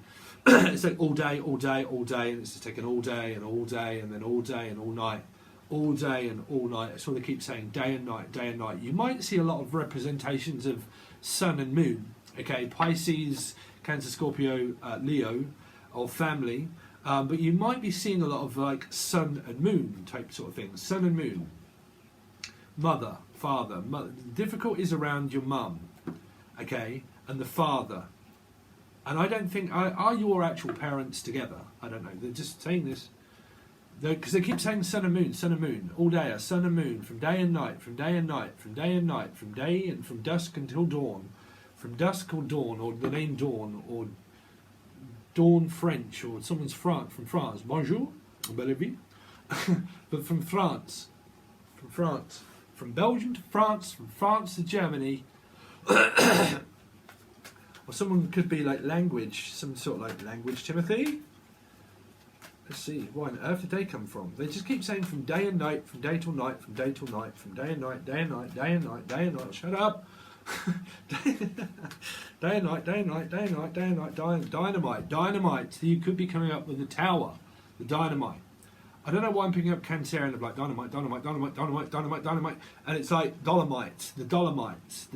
It's like all day, all day, all day, and it's just taking all day, and then all day and all night. All day and all night. That's what they keep saying, day and night, day and night. You might see a lot of representations of sun and moon. Okay, Pisces, Cancer, Scorpio, Leo, or family. But you might be seeing a lot of like sun and moon type sort of things. Sun and moon. Mother, father. The difficulties around your mum. Okay, and the father. And I don't think, are your actual parents together? I don't know. They're just saying this. Because they keep saying sun and moon, all day, a sun and moon, from day and night, from day and night, from day and night, from day and from dusk until dawn, from dusk or dawn, or the name dawn, or dawn French, or someone's from France, bonjour, belle vie, but from France, from Belgium to France, from France to Germany, or someone could be like language, some sort of like language, Timothy. Let's see, where on earth did they come from? They just keep saying from day and night, from day till night, from day till night, from day and night, day and night, day and night, day and night. Shut up! Day and night, day and night, day and night, day and night, dynamite. So you could be coming up with the tower, the dynamite. I don't know why I'm picking up Cancerian of like dynamite, and it's like Dolomites, the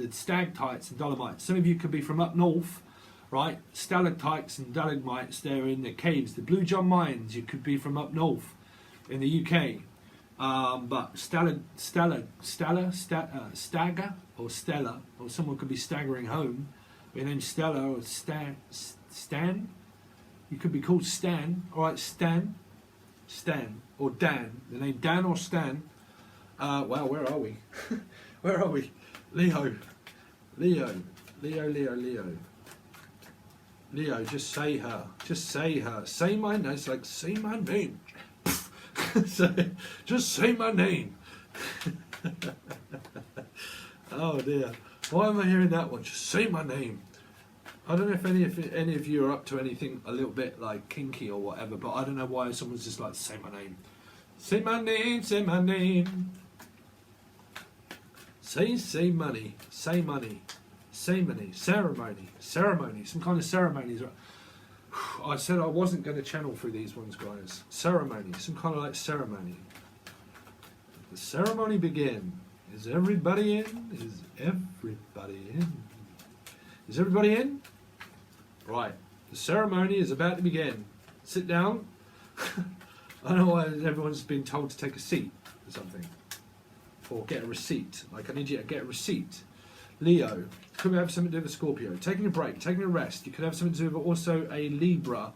stalactites and dolomites. Some of you could be from up north, right? Stalactites and stalagmites, they're in the caves. The Blue John Mines, you could be from up north in the UK. But stagger, or Stella, or someone could be staggering home. Your name's Stella or Stan. You could be called Stan. All right, Stan, or Dan. The name Dan or Stan. Wow, where are we? Where are we? Leo, just say her. Say my name. It's like, say my name. Just say my name. Oh dear. Why am I hearing that one? Just say my name. I don't know if any of you are up to anything a little bit like kinky or whatever, but I don't know why someone's just like, say my name. Say my name, say my name. Say money. Say money. Say money. Ceremony. Some kind of ceremonies. I said I wasn't going to channel through these ones, guys. Ceremony. Some kind of like ceremony. The ceremony begin. Is everybody in? Is everybody in? Is everybody in? Right. The ceremony is about to begin. Sit down. I don't know why everyone's been told to take a seat or something. Or get a receipt. Like, I need you to get a receipt. Leo. Could have something to do with Scorpio. Taking a break, taking a rest. You could have something to do with also a Libra.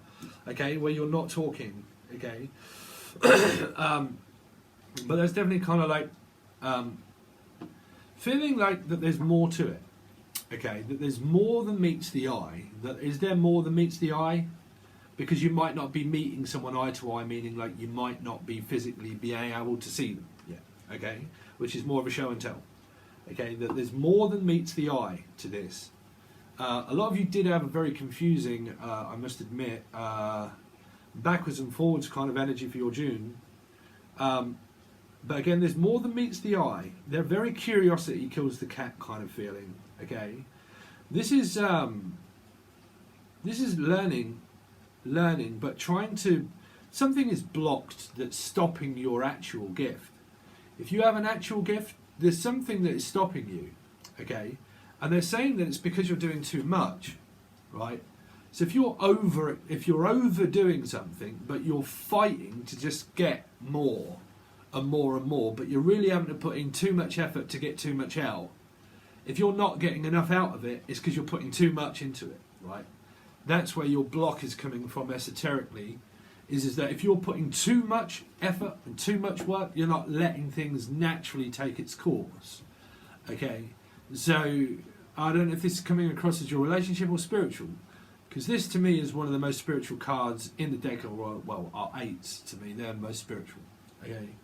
Okay, where you're not talking. Okay. But there's definitely kind of like feeling like that there's more to it. Okay, that there's more than meets the eye. That is there more than meets the eye? Because you might not be meeting someone eye to eye, meaning like you might not be physically being able to see them. Yeah. Okay, which is more of a show and tell. Okay, that there's more than meets the eye to this. A lot of you did have a very confusing, I must admit, backwards and forwards kind of energy for your June. But again, there's more than meets the eye. They're very curiosity kills the cat kind of feeling. Okay, this is learning, but trying to. Something is blocked that's stopping your actual gift. If you have an actual gift, there's something that is stopping you. Okay, and they're saying that it's because you're doing too much, right? So if you're overdoing something, but you're fighting to just get more and more and more, but you're really having to put in too much effort to get too much out. If you're not getting enough out of it, it's because you're putting too much into it, right? That's where your block is coming from esoterically, is that if you're putting too much effort and too much work, you're not letting things naturally take its course. Okay, so I don't know if this is coming across as your relationship or spiritual, because this to me is one of the most spiritual cards in the deck, or well, are eights to me, they're most spiritual. Okay,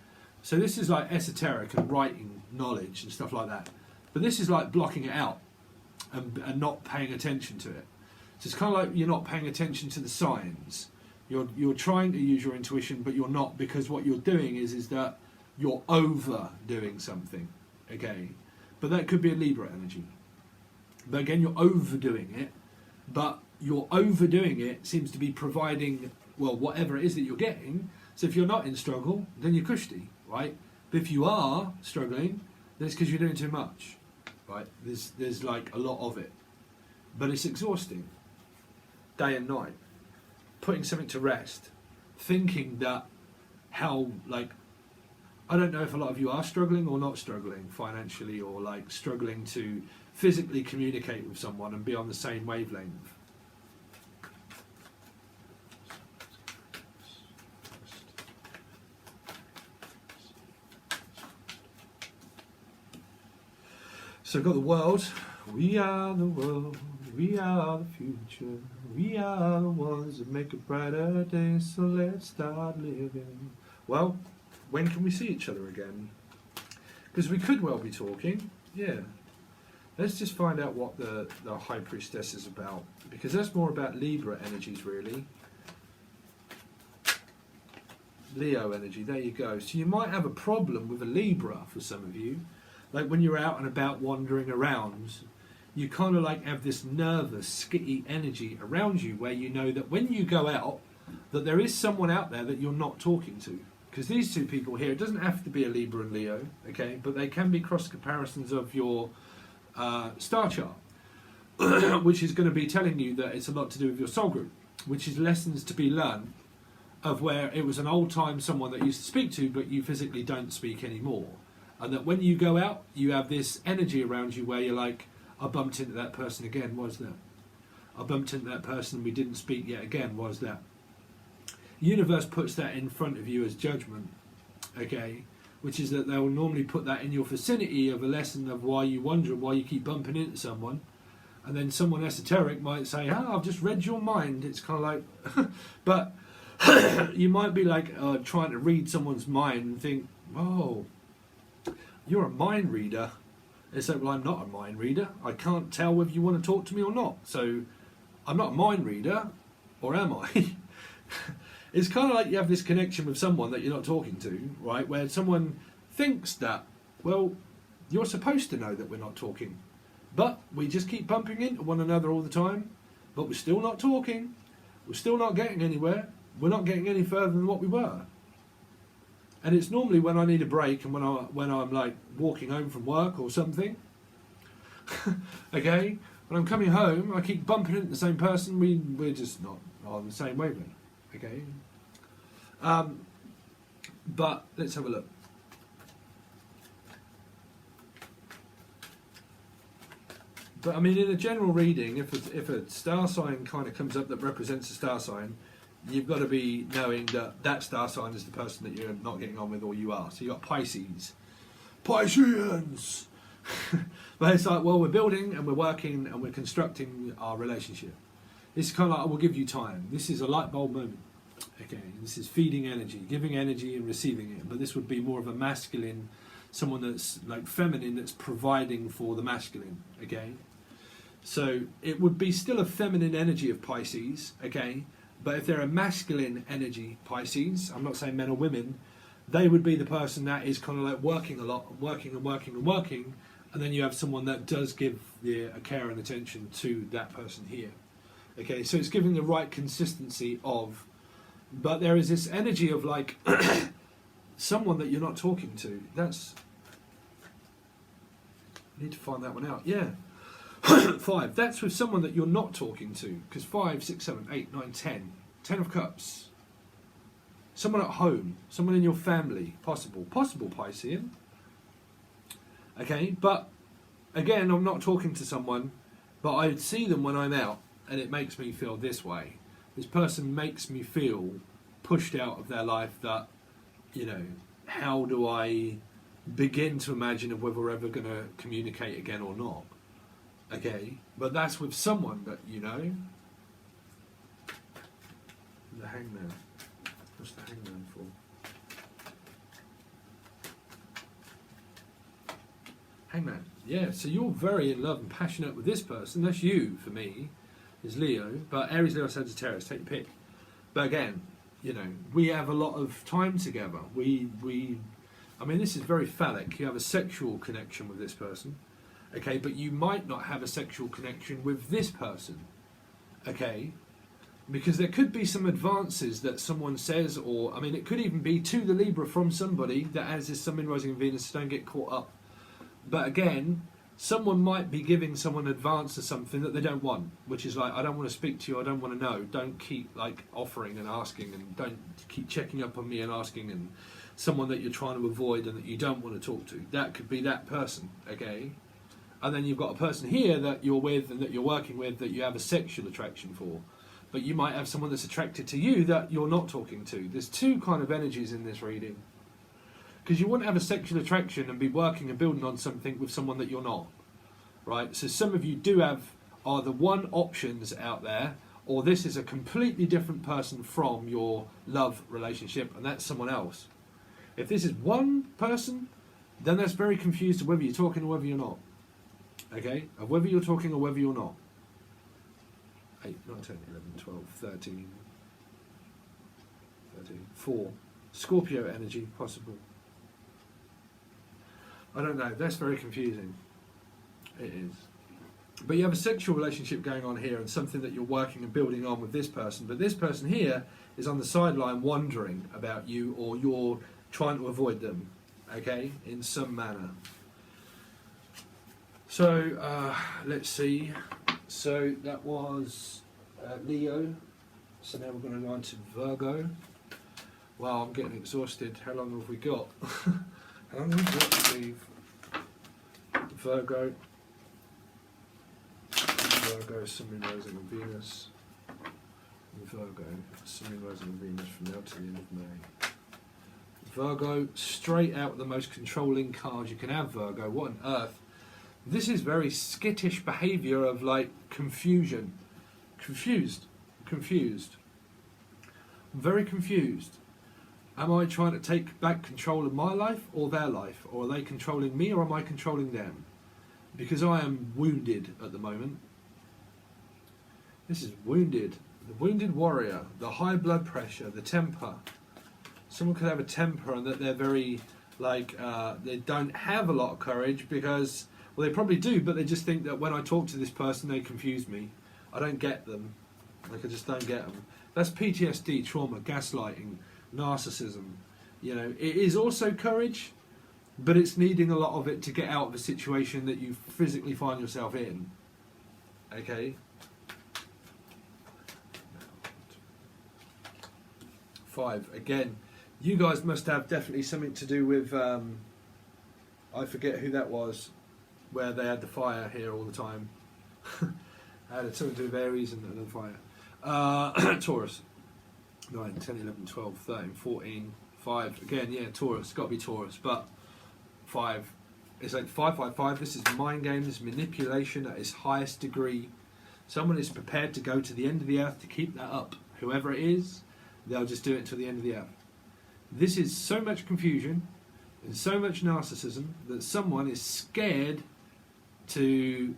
so this is like esoteric and writing knowledge and stuff like that, but this is like blocking it out and not paying attention to it. So it's kind of like you're not paying attention to the signs. You're trying to use your intuition, but you're not, because what you're doing is that you're overdoing something. Okay, but that could be a Libra energy. But again, you're overdoing it, but your overdoing it seems to be providing, well, whatever it is that you're getting. So if you're not in struggle, then you're cushy, right? But if you are struggling, then it's because you're doing too much, right? There's like a lot of it, but it's exhausting, day and night. Putting something to rest, thinking that how, like, I don't know if a lot of you are struggling or not struggling financially, or like struggling to physically communicate with someone and be on the same wavelength. So I've got the world. We are the world. We are the future. We are the ones that make a brighter day. So let's start living. Well, when can we see each other again? Because we could well be talking. Yeah. Let's just find out what the High Priestess is about. Because that's more about Libra energies, really. Leo energy, there you go. So you might have a problem with a Libra for some of you. Like when you're out and about wandering around, you kind of like have this nervous, skitty energy around you where you know that when you go out, that there is someone out there that you're not talking to. Because these two people here, it doesn't have to be a Libra and Leo, okay, but they can be cross comparisons of your star chart, which is going to be telling you that it's a lot to do with your soul group, which is lessons to be learned of where it was an old time someone that you used to speak to, but you physically don't speak anymore. And that when you go out, you have this energy around you where you're like, I bumped into that person again, what was that? I bumped into that person and we didn't speak yet again, what was that? Universe puts that in front of you as judgment, okay? Which is that they'll normally put that in your vicinity of a lesson of why you wonder why you keep bumping into someone. And then someone esoteric might say, I've just read your mind. It's kind of like, but you might be like trying to read someone's mind and think, oh, you're a mind reader. It's like, well, I'm not a mind reader. I can't tell whether you want to talk to me or not. So I'm not a mind reader, or am I? It's kind of like you have this connection with someone that you're not talking to, right? Where someone thinks that, well, you're supposed to know that we're not talking. But we just keep bumping into one another all the time. But we're still not talking. We're still not getting anywhere. We're not getting any further than what we were. And it's normally when I need a break and when I'm like walking home from work or something. Okay? When I'm coming home, I keep bumping into the same person. We're just not on the same wavelength. Okay? But let's have a look. But I mean, in a general reading, if a star sign kind of comes up that represents a star sign, you've got to be knowing that that star sign is the person that you're not getting on with, or you are. So you've got Pisces. Pisceans! But it's like, well, we're building and we're working and we're constructing our relationship. It's kind of like, I will give you time. This is a light bulb moment. Okay, this is feeding energy, giving energy and receiving it. But this would be more of a masculine, someone that's like feminine, that's providing for the masculine. Okay, so it would be still a feminine energy of Pisces. Okay, but if they're a masculine energy Pisces, I'm not saying men or women, they would be the person that is kind of like working a lot, working and working and working, and then you have someone that does give the care and attention to that person here. Okay, so it's giving the right consistency of, but there is this energy of like someone that you're not talking to. That's, I need to find that one out. Yeah. 5. That's with someone that you're not talking to. Because 5, 6, 7, 8, 9, 10. 10 of Cups. Someone at home. Someone in your family. Possible Piscean. Okay, but again, I'm not talking to someone, but I see them when I'm out, and it makes me feel this way. This person makes me feel pushed out of their life that, you know, how do I begin to imagine of whether we're ever going to communicate again or not? Okay, but that's with someone that you know. The Hangman. What's the Hangman for? Hangman. Yeah, so you're very in love and passionate with this person. That's you, for me, is Leo. But Aries, Leo, Sagittarius, take your pick. But again, you know, we have a lot of time together. I mean, this is very phallic. You have a sexual connection with this person. Okay, but you might not have a sexual connection with this person. Okay, because there could be some advances that someone says, or I mean, it could even be to the Libra from somebody that has this Sun, Moon, Rising, and Venus. So don't get caught up. But again, someone might be giving someone advance to something that they don't want, which is like, I don't want to speak to you, I don't want to know. Don't keep like offering and asking, and don't keep checking up on me and asking, and someone that you're trying to avoid and that you don't want to talk to. That could be that person. Okay. And then you've got a person here that you're with and that you're working with that you have a sexual attraction for. But you might have someone that's attracted to you that you're not talking to. There's two kind of energies in this reading. Because you wouldn't have a sexual attraction and be working and building on something with someone that you're not. right? So some of you do have either one options out there, or this is a completely different person from your love relationship, and that's someone else. If this is one person, then that's very confused of whether you're talking or whether you're not. Okay? Of whether you're talking or whether you're not. 8, 9, 10, 11, 12, 13, 4. Scorpio energy, possible. I don't know. That's very confusing. It is. But you have a sexual relationship going on here and something that you're working and building on with this person. But this person here is on the sideline wondering about you, or you're trying to avoid them, okay, in some manner. So, let's see. So that was Leo. So now we're going to go on to Virgo. Wow, I'm getting exhausted. How long have we got? How long have we got, Steve? Virgo. Virgo, Sun, Moon, Rising and Venus. Virgo, Sun, Moon, Rising and Venus from now to the end of May. Virgo, straight out the most controlling card you can have, Virgo. What on earth? This is very skittish behaviour of like confusion. Confused. I'm very confused. Am I trying to take back control of my life or their life? Or are they controlling me, or am I controlling them? Because I am wounded at the moment. This is wounded. The wounded warrior, the high blood pressure, the temper. Someone could have a temper and that they're very, like, they don't have a lot of courage because, well, they probably do, but they just think that when I talk to this person, they confuse me. I don't get them. Like, I just don't get them. That's PTSD, trauma, gaslighting, narcissism. You know, it is also courage, but it's needing a lot of it to get out of a situation that you physically find yourself in. Okay? 5. Again, you guys must have definitely something to do with, I forget who that was, where they had the fire here all the time. I had something to do with Aries and the fire. Taurus. 9, 10, 11, 12, 13, 14, 5. Again, yeah, Taurus. It's got to be Taurus. But 5. It's like 5, 5, 5. This is mind games, manipulation at its highest degree. Someone is prepared to go to the end of the earth to keep that up. Whoever it is, they'll just do it until the end of the earth. This is so much confusion and so much narcissism that someone is scared to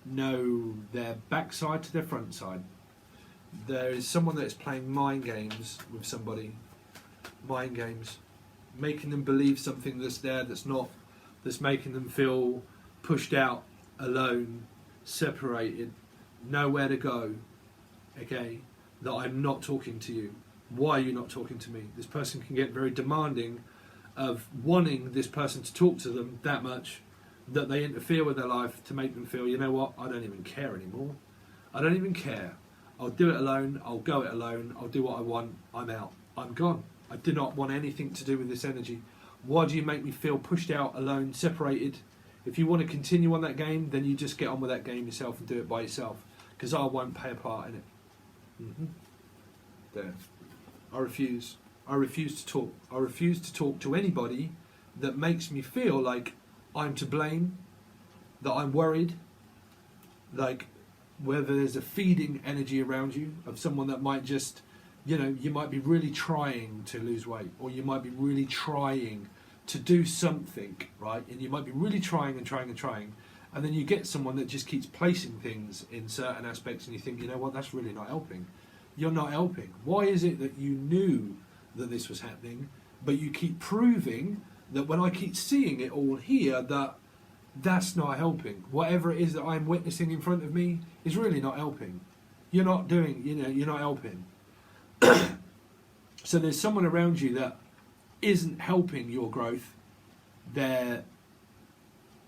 know their backside to their front side. There is someone that is playing mind games with somebody. Mind games. Making them believe something that's there that's not. That's making them feel pushed out, alone, separated, nowhere to go. Okay? That I'm not talking to you. Why are you not talking to me? This person can get very demanding of wanting this person to talk to them that much that they interfere with their life to make them feel, you know what, I don't even care anymore. I don't even care. I'll do it alone, I'll go it alone, I'll do what I want, I'm out, I'm gone. I do not want anything to do with this energy. Why do you make me feel pushed out, alone, separated? If you want to continue on that game, then you just get on with that game yourself and do it by yourself, because I won't play a part in it. There. I refuse. I refuse to talk. I refuse to talk to anybody that makes me feel like I'm to blame, that I'm worried, like whether there's a feeding energy around you of someone that might just, you know, you might be really trying to lose weight, or you might be really trying to do something, right? And you might be really trying and trying and trying, and then you get someone that just keeps placing things in certain aspects and you think, you know what, that's really not helping. You're not helping. Why is it that you knew that this was happening, but you keep proving that when I keep seeing it all here, that that's not helping? Whatever it is that I'm witnessing in front of me is really not helping. You're not doing, you know, you're not helping. So there's someone around you that isn't helping your growth. They're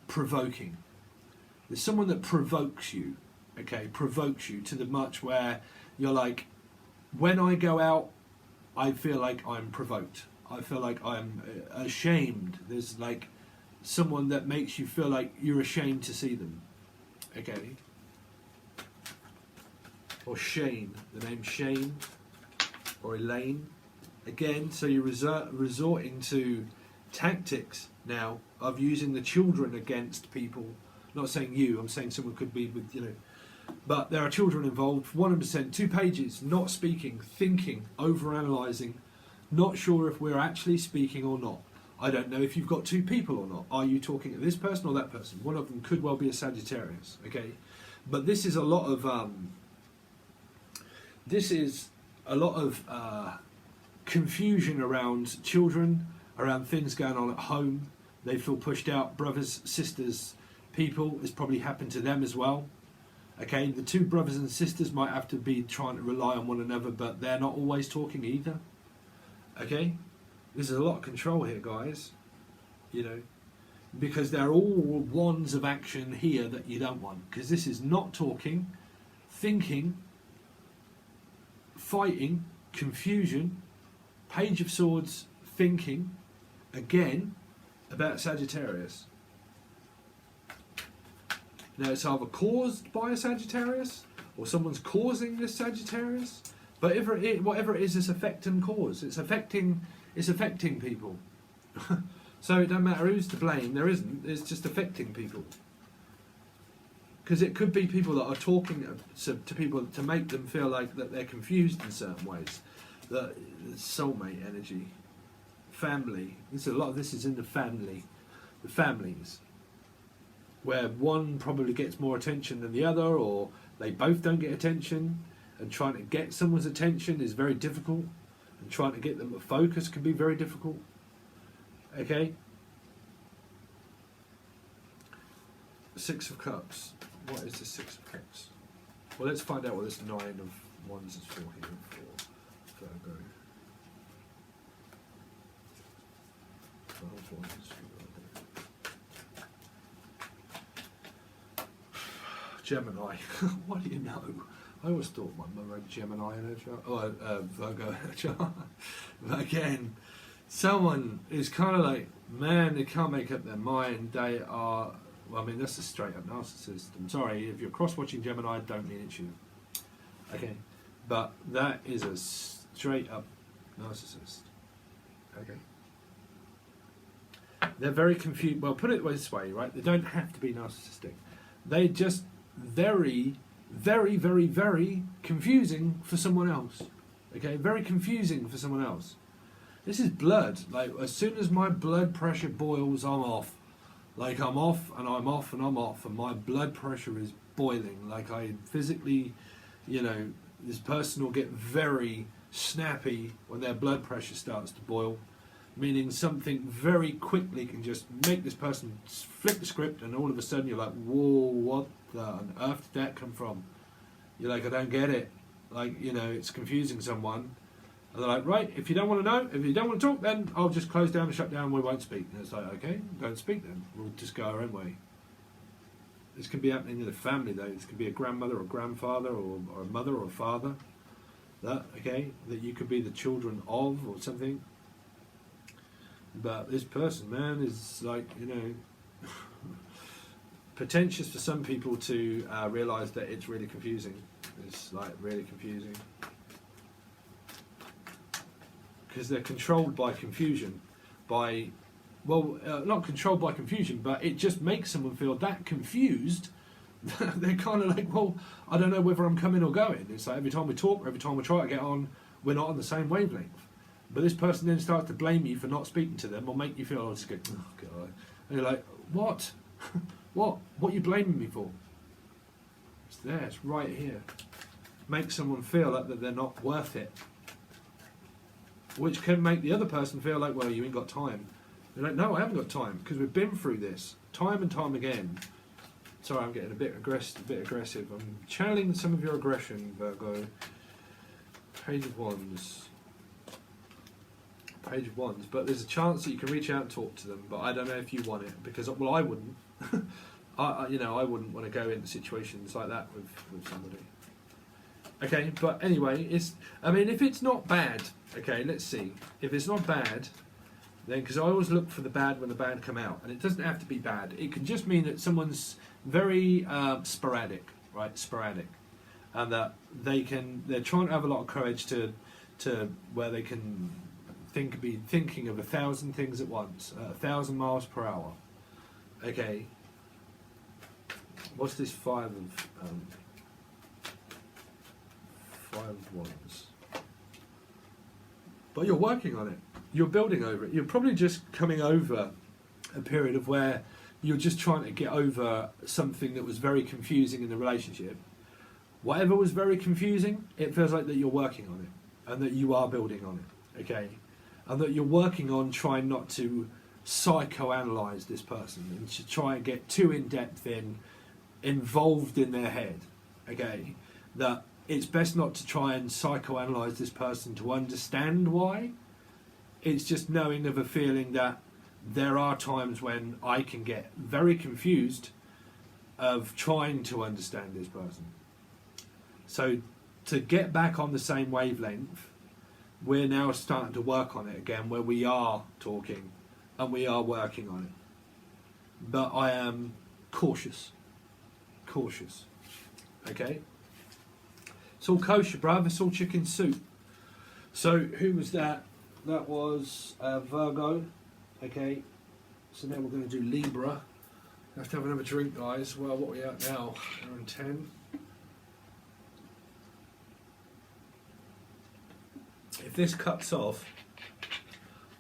provoking. There's someone that provokes you, okay, provokes you to the much where you're like, when I go out, I feel like I'm provoked. I feel like I'm ashamed. There's like someone that makes you feel like you're ashamed to see them. Okay. Or Shane. The name Shane. Or Elaine. Again, so you're resorting to tactics now of using the children against people not saying you, I'm saying someone could be with, you know, but there are children involved. 100%, 2 pages, not speaking, thinking, overanalyzing, not sure if we're actually speaking or not. I don't know if you've got 2 people or not. Are you talking to this person or that person? One of them could well be a Sagittarius, okay? But this is a lot of confusion around children, around things going on at home. They feel pushed out. Brothers, sisters, people. It's probably happened to them as well. Okay, the 2 brothers and sisters might have to be trying to rely on one another, but they're not always talking either. Okay, there's a lot of control here, guys. You know, because they're all wands of action here that you don't want. Because this is not talking, thinking, fighting, confusion, Page of Swords, thinking, again, about Sagittarius. Now it's either caused by a Sagittarius, or someone's causing this Sagittarius. But whatever it is, it's effect and cause. It's affecting people. So it doesn't matter who's to blame. There isn't. It's just affecting people. Because it could be people that are talking to people to make them feel like that they're confused in certain ways. That soulmate energy, family. There's a lot of this is in the family, the families, where one probably gets more attention than the other, or they both don't get attention, and trying to get someone's attention is very difficult, and trying to get them to focus can be very difficult. Okay? 6 of Cups. What is the 6 of Cups? Well, let's find out what this 9 of Wands is for here for Virgo. 12 Wands for Virgo. Gemini. What do you know? I always thought my mother had Gemini in her chart. Oh, Virgo in her chart. But again, someone is kind of like, man, they can't make up their mind. They are, well, I mean, that's a straight up narcissist. I'm sorry, if you're cross-watching Gemini, I don't mean it's you. Okay, but that is a straight up narcissist. Okay. They're very confused. Well, put it this way, right? They don't have to be narcissistic. They're just very, very, very, very confusing for someone else. Okay, very confusing for someone else. This is blood. Like, as soon as my blood pressure boils, I'm off. Like, I'm off and I'm off and I'm off, and my blood pressure is boiling. Like, I physically, you know, this person will get very snappy when their blood pressure starts to boil, meaning something very quickly can just make this person flip the script, and all of a sudden you're like, whoa, what the on earth did that come from? You're like, I don't get it. Like, you know, it's confusing someone. And they're like, right, if you don't want to know, if you don't want to talk, then I'll just close down and shut down, we won't speak. And it's like, okay, don't speak then. We'll just go our own way. This can be happening in the family, though. This could be a grandmother or grandfather or a mother or a father. That, okay, that you could be the children of or something. But this person, man, is like, you know, pretentious for some people to realise that it's really confusing. It's like really confusing. Because they're controlled by confusion. By, well, not controlled by confusion, but it just makes someone feel that confused. They're kind of like, well, I don't know whether I'm coming or going. It's like every time we talk, every time we try to get on, we're not on the same wavelength. But this person then starts to blame you for not speaking to them, or make you feel, oh, just go, oh, God. And you're like, what? What? What are you blaming me for? It's there, it's right here. Make someone feel like that they're not worth it. Which can make the other person feel like, well, you ain't got time. They're like, no, I haven't got time, because we've been through this time and time again. Sorry, I'm getting a bit aggressive. I'm channeling some of your aggression, Virgo. Page of Wands. Page of Wands. But there's a chance that you can reach out and talk to them, but I don't know if you want it, because, well, I wouldn't. I wouldn't want to go into situations like that with somebody. Okay, but anyway, I mean, if it's not bad, okay, let's see. If it's not bad, then, because I always look for the bad when the bad come out, and it doesn't have to be bad. It can just mean that someone's very sporadic, right? Sporadic, and that they're trying to have a lot of courage to where they can be thinking of 1,000 things at once, 1,000 miles per hour. Okay. What's this five of wands? But you're working on it. You're building over it. You're probably just coming over a period of where you're just trying to get over something that was very confusing in the relationship. Whatever was very confusing, it feels like that you're working on it and that you are building on it, okay? And that you're working on trying not to psychoanalyze this person and to try and get too in-depth involved in their head, okay? That it's best not to try and psychoanalyze this person to understand why. It's just knowing of a feeling that there are times when I can get very confused of trying to understand this person. So to get back on the same wavelength, we're now starting to work on it again, where we are talking and we are working on it. But I am cautious. Okay? It's all kosher, bruv. It's all chicken soup. So who was that? That was Virgo. Okay. So now we're going to do Libra. I have to have another drink, guys. Well, what are we at now? We're on 10. If this cuts off,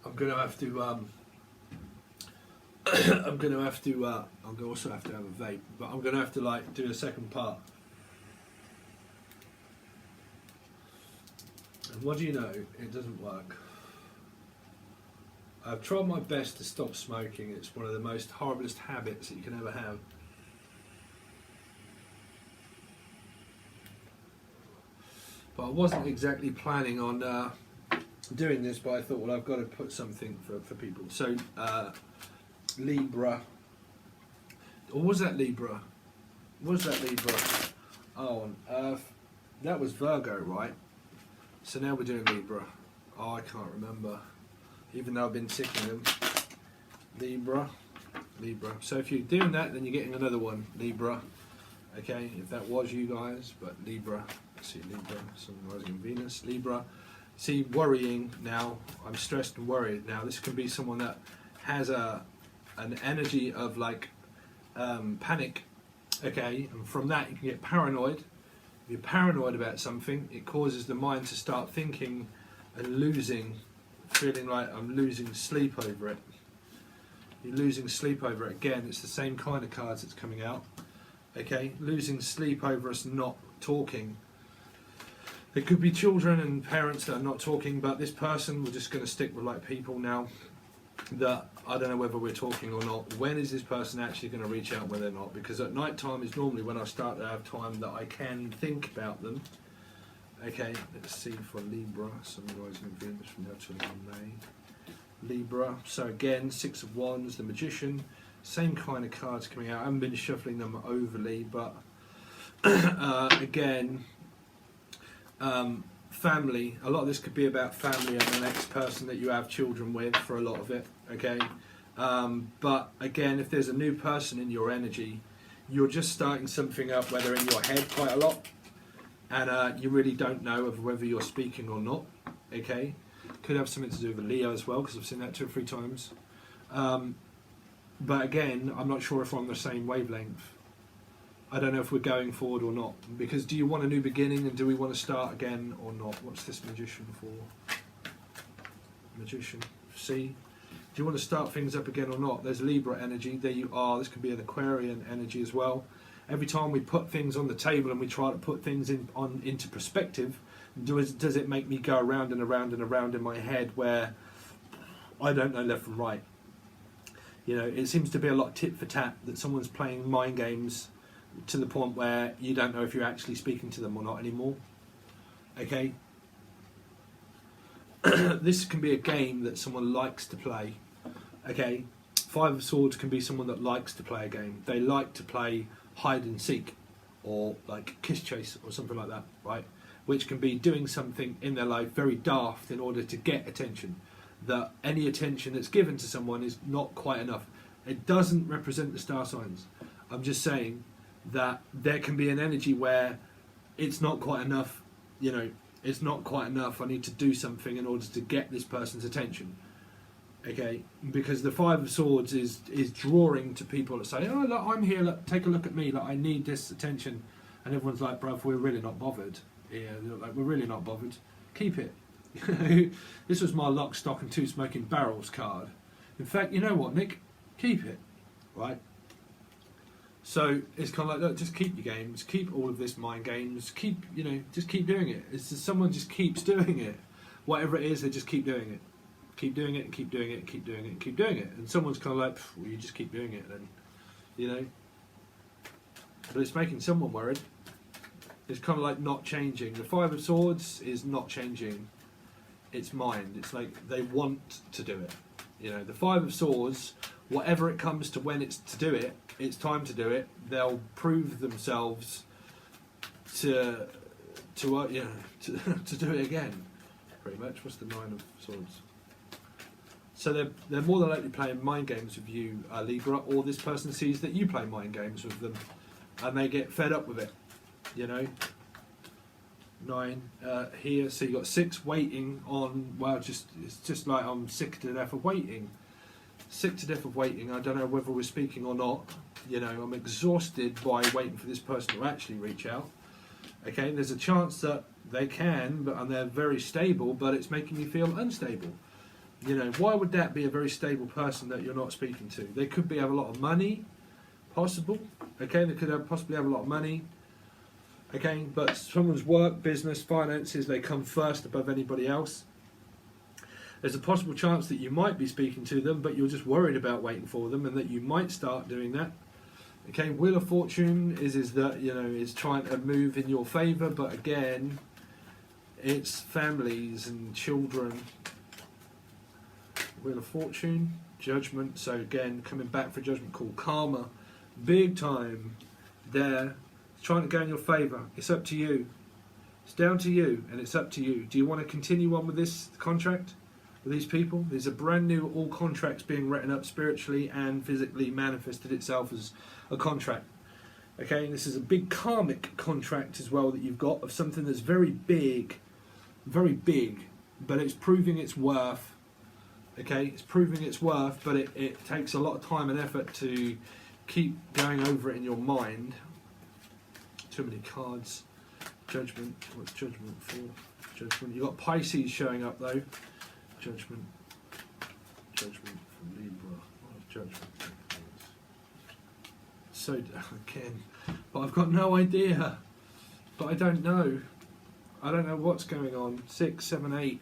I'm going to have to. I'm going to have to. I'm going to also have to have a vape, but I'm going to have to like do a second part. And what do you know? It doesn't work. I've tried my best to stop smoking. It's one of the most horriblest habits that you can ever have. But I wasn't exactly planning on doing this, but I thought, well, I've got to put something for people. So, Libra. Or was that Libra? Was that Libra? Oh, on Earth. That was Virgo, right? So now we're doing Libra. Oh, I can't remember. Even though I've been ticking them. Libra. So if you're doing that, then you're getting another one. Libra. Okay, if that was you guys, but Libra. Let's see, Libra. Sun rising in Venus. Libra. See, worrying now. I'm stressed and worried now. This can be someone that has an energy of like panic. Okay, and from that you can get paranoid. If you're paranoid about something, it causes the mind to start thinking and feeling like I'm losing sleep over it. You're losing sleep over it. Again, it's the same kind of cards that's coming out. Okay, losing sleep over us not talking. There could be children and parents that are not talking, but this person, we're just going to stick with like people now that I don't know whether we're talking or not. When is this person actually going to reach out when they're not? Because at night time is normally when I start to have time that I can think about them. Okay, let's see for Libra, Sun rising in Venus from now to May. Libra, so again, Six of Wands, the Magician, same kind of cards coming out. I haven't been shuffling them overly, but again, family. A lot of this could be about family and the next person that you have children with for a lot of it, okay? But again, if there's a new person in your energy, you're just starting something up, whether in your head quite a lot, and you really don't know of whether you're speaking or not, okay? Could have something to do with Leo as well, because I've seen that 2 or 3 times. But again, I'm not sure if we're on the same wavelength. I don't know if we're going forward or not, because do you want a new beginning and do we want to start again or not? What's this Magician for? Magician, see? Do you want to start things up again or not? There's Libra energy, there you are. This could be an Aquarian energy as well. Every time we put things on the table and we try to put things into perspective, does it make me go around and around and around in my head where I don't know left from right? You know, it seems to be a lot tit for tat, that someone's playing mind games to the point where you don't know if you're actually speaking to them or not anymore. Okay? This can be a game that someone likes to play. Okay? Five of Swords can be someone that likes to play a game. They like to play hide and seek, or like kiss chase or something like that, right? Which can be doing something in their life very daft in order to get attention. That any attention that's given to someone is not quite enough. It doesn't represent the star signs. I'm just saying that there can be an energy where it's not quite enough, it's not quite enough. I need to do something in order to get this person's attention. Okay, because the Five of Swords is drawing to people that say, oh, look, I'm here, look, take a look at me, like, I need this attention. And everyone's like, bruv, we're really not bothered. Yeah, like, we're really not bothered. Keep it. This was my lock, stock and two smoking barrels card. In fact, you know what, Nick? Keep it, right? So it's kind of like, look, just keep your games, keep all of this mind games, keep, you know, just keep doing it. It's just someone just keeps doing it. Whatever it is, they just keep doing it. Keep doing it, keep doing it, keep doing it, keep doing it. And someone's kind of like, well, you just keep doing it then, you know. But it's making someone worried. It's kind of like not changing. The Five of Swords is not changing its mind. It's like they want to do it. You know, the Five of Swords, whatever it comes to when it's to do it, it's time to do it. They'll prove themselves to do it again. Pretty much. What's the Nine of Swords? So they're more than likely playing mind games with you, Libra, or this person sees that you play mind games with them, and they get fed up with it. You know. 9 here, so you got 6 waiting on. Well, it's just like I'm sick to death of waiting. Sick to death of waiting. I don't know whether we're speaking or not. You know, I'm exhausted by waiting for this person to actually reach out. Okay, there's a chance that they can, and they're very stable, but it's making you feel unstable. You know, why would that be a very stable person that you're not speaking to? They could have a lot of money, possible. Okay, they could possibly have a lot of money. Okay, but someone's work, business, finances, they come first above anybody else. There's a possible chance that you might be speaking to them, but you're just worried about waiting for them, and that you might start doing that. Okay, Wheel of Fortune is that, you know, is trying to move in your favour, but again, it's families and children. Wheel of Fortune, Judgment. So again, coming back for Judgment call, karma, big time there. It's trying to go in your favour. It's up to you. It's down to you, and it's up to you. Do you want to continue on with this contract with these people? There's a brand new all contracts being written up spiritually and physically manifested itself as a contract. Okay, this is a big karmic contract as well that you've got of something that's very big, but it's proving its worth. Okay, it's proving its worth, but it takes a lot of time and effort to keep going over it in your mind. Too many cards. Judgment. What's Judgment for? Judgment. You've got Pisces showing up though. Judgment. Judgment from Libra. What is Judgment? So again, but I've got no idea. But I don't know. I don't know what's going on. 6, 7, 8.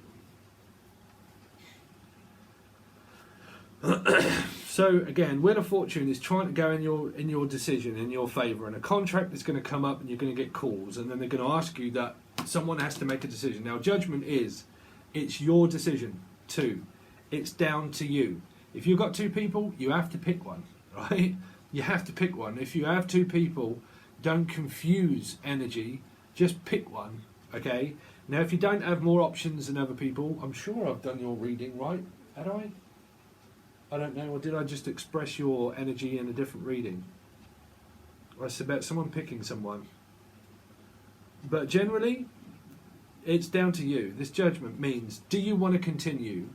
So again, Wheel of Fortune is trying to go in your decision, in your favour, and a contract is going to come up, and you're going to get calls, and then they're going to ask you that someone has to make a decision. Now, Judgment is, it's your decision too. It's down to you. If you've got 2 people, you have to pick one, right? You have to pick one. If you have 2 people, don't confuse energy. Just pick one, okay? Now, if you don't have more options than other people, I'm sure I've done your reading right, had I? I don't know, or did I just express your energy in a different reading? It's about someone picking someone. But generally, it's down to you. This Judgment means, do you want to continue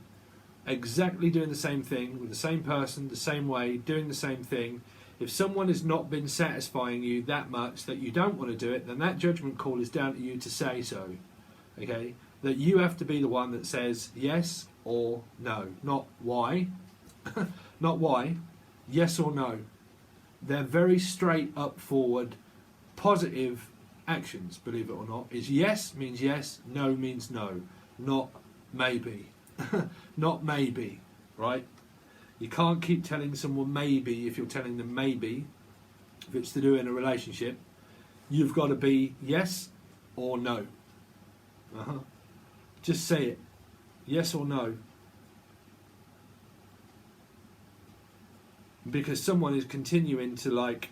exactly doing the same thing with the same person, the same way, doing the same thing? If someone has not been satisfying you that much that you don't want to do it, then that Judgment call is down to you to say so. Okay? That you have to be the one that says yes or no, not why. Not why, yes or no. They're very straight up forward, positive actions, believe it or not. Is yes means yes, no means no, not maybe. Not maybe, right? You can't keep telling someone maybe if you're telling them maybe, if it's to do in a relationship. You've got to be yes or no. Just say it, yes or no. Because someone is continuing to, like,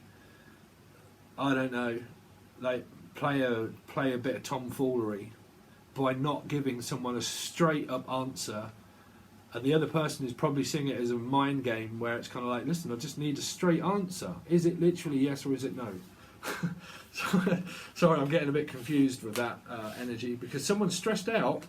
I don't know, like play a bit of tomfoolery by not giving someone a straight up answer, and the other person is probably seeing it as a mind game where it's kind of like, listen, I just need a straight answer. Is it literally yes or is it no? Sorry, I'm getting a bit confused with that energy, because someone's stressed out.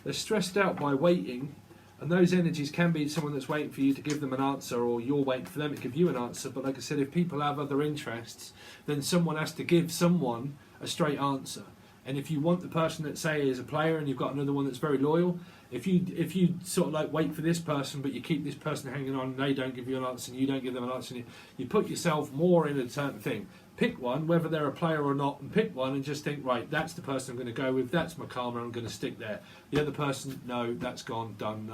They're stressed out by waiting. And those energies can be someone that's waiting for you to give them an answer, or you're waiting for them to give you an answer. But like I said, if people have other interests, then someone has to give someone a straight answer. And if you want the person that, say, is a player, and you've got another one that's very loyal, if you sort of like wait for this person, but you keep this person hanging on, and they don't give you an answer, and you don't give them an answer, and you put yourself more in a certain thing. Pick one, whether they're a player or not, and pick one and just think, right, that's the person I'm going to go with, that's my karma, I'm going to stick there. The other person, no, that's gone, done,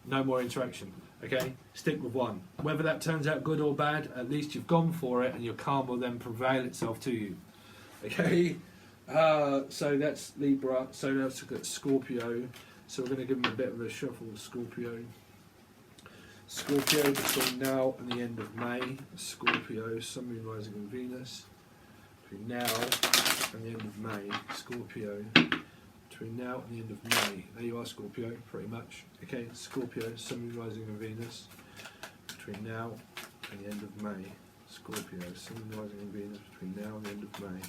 no more interaction. Okay, stick with one. Whether that turns out good or bad, at least you've gone for it, and your karma will then prevail itself to you. Okay, so that's Libra. So let's look at Scorpio. So we're going to give them a bit of a shuffle with Scorpio. Scorpio between now and the end of May. Scorpio, Sun, Moon, Rising and Venus. Between now and the end of May. Scorpio, between now and the end of May. There you are, Scorpio, pretty much. Okay, Scorpio, Sun, Moon, Rising and Venus. Between now and the end of May. Scorpio, Sun, Moon, Rising and Venus. Between now and the end of May.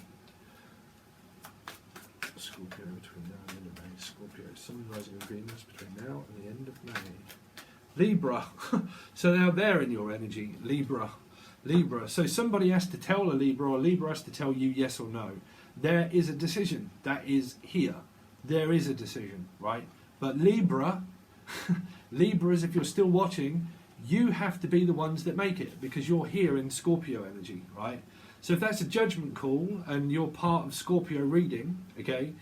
Scorpio, between now and the end of May. Scorpio, Sun, Moon, Rising and Venus. Between now and the end of May. Libra. So now they're in your energy. Libra. So somebody has to tell a Libra, or Libra has to tell you yes or no. There is a decision. That is here. There is a decision, right? But Libra, Libras, if you're still watching, you have to be the ones that make it, because you're here in Scorpio energy, right? So if that's a judgment call and you're part of Scorpio reading, okay,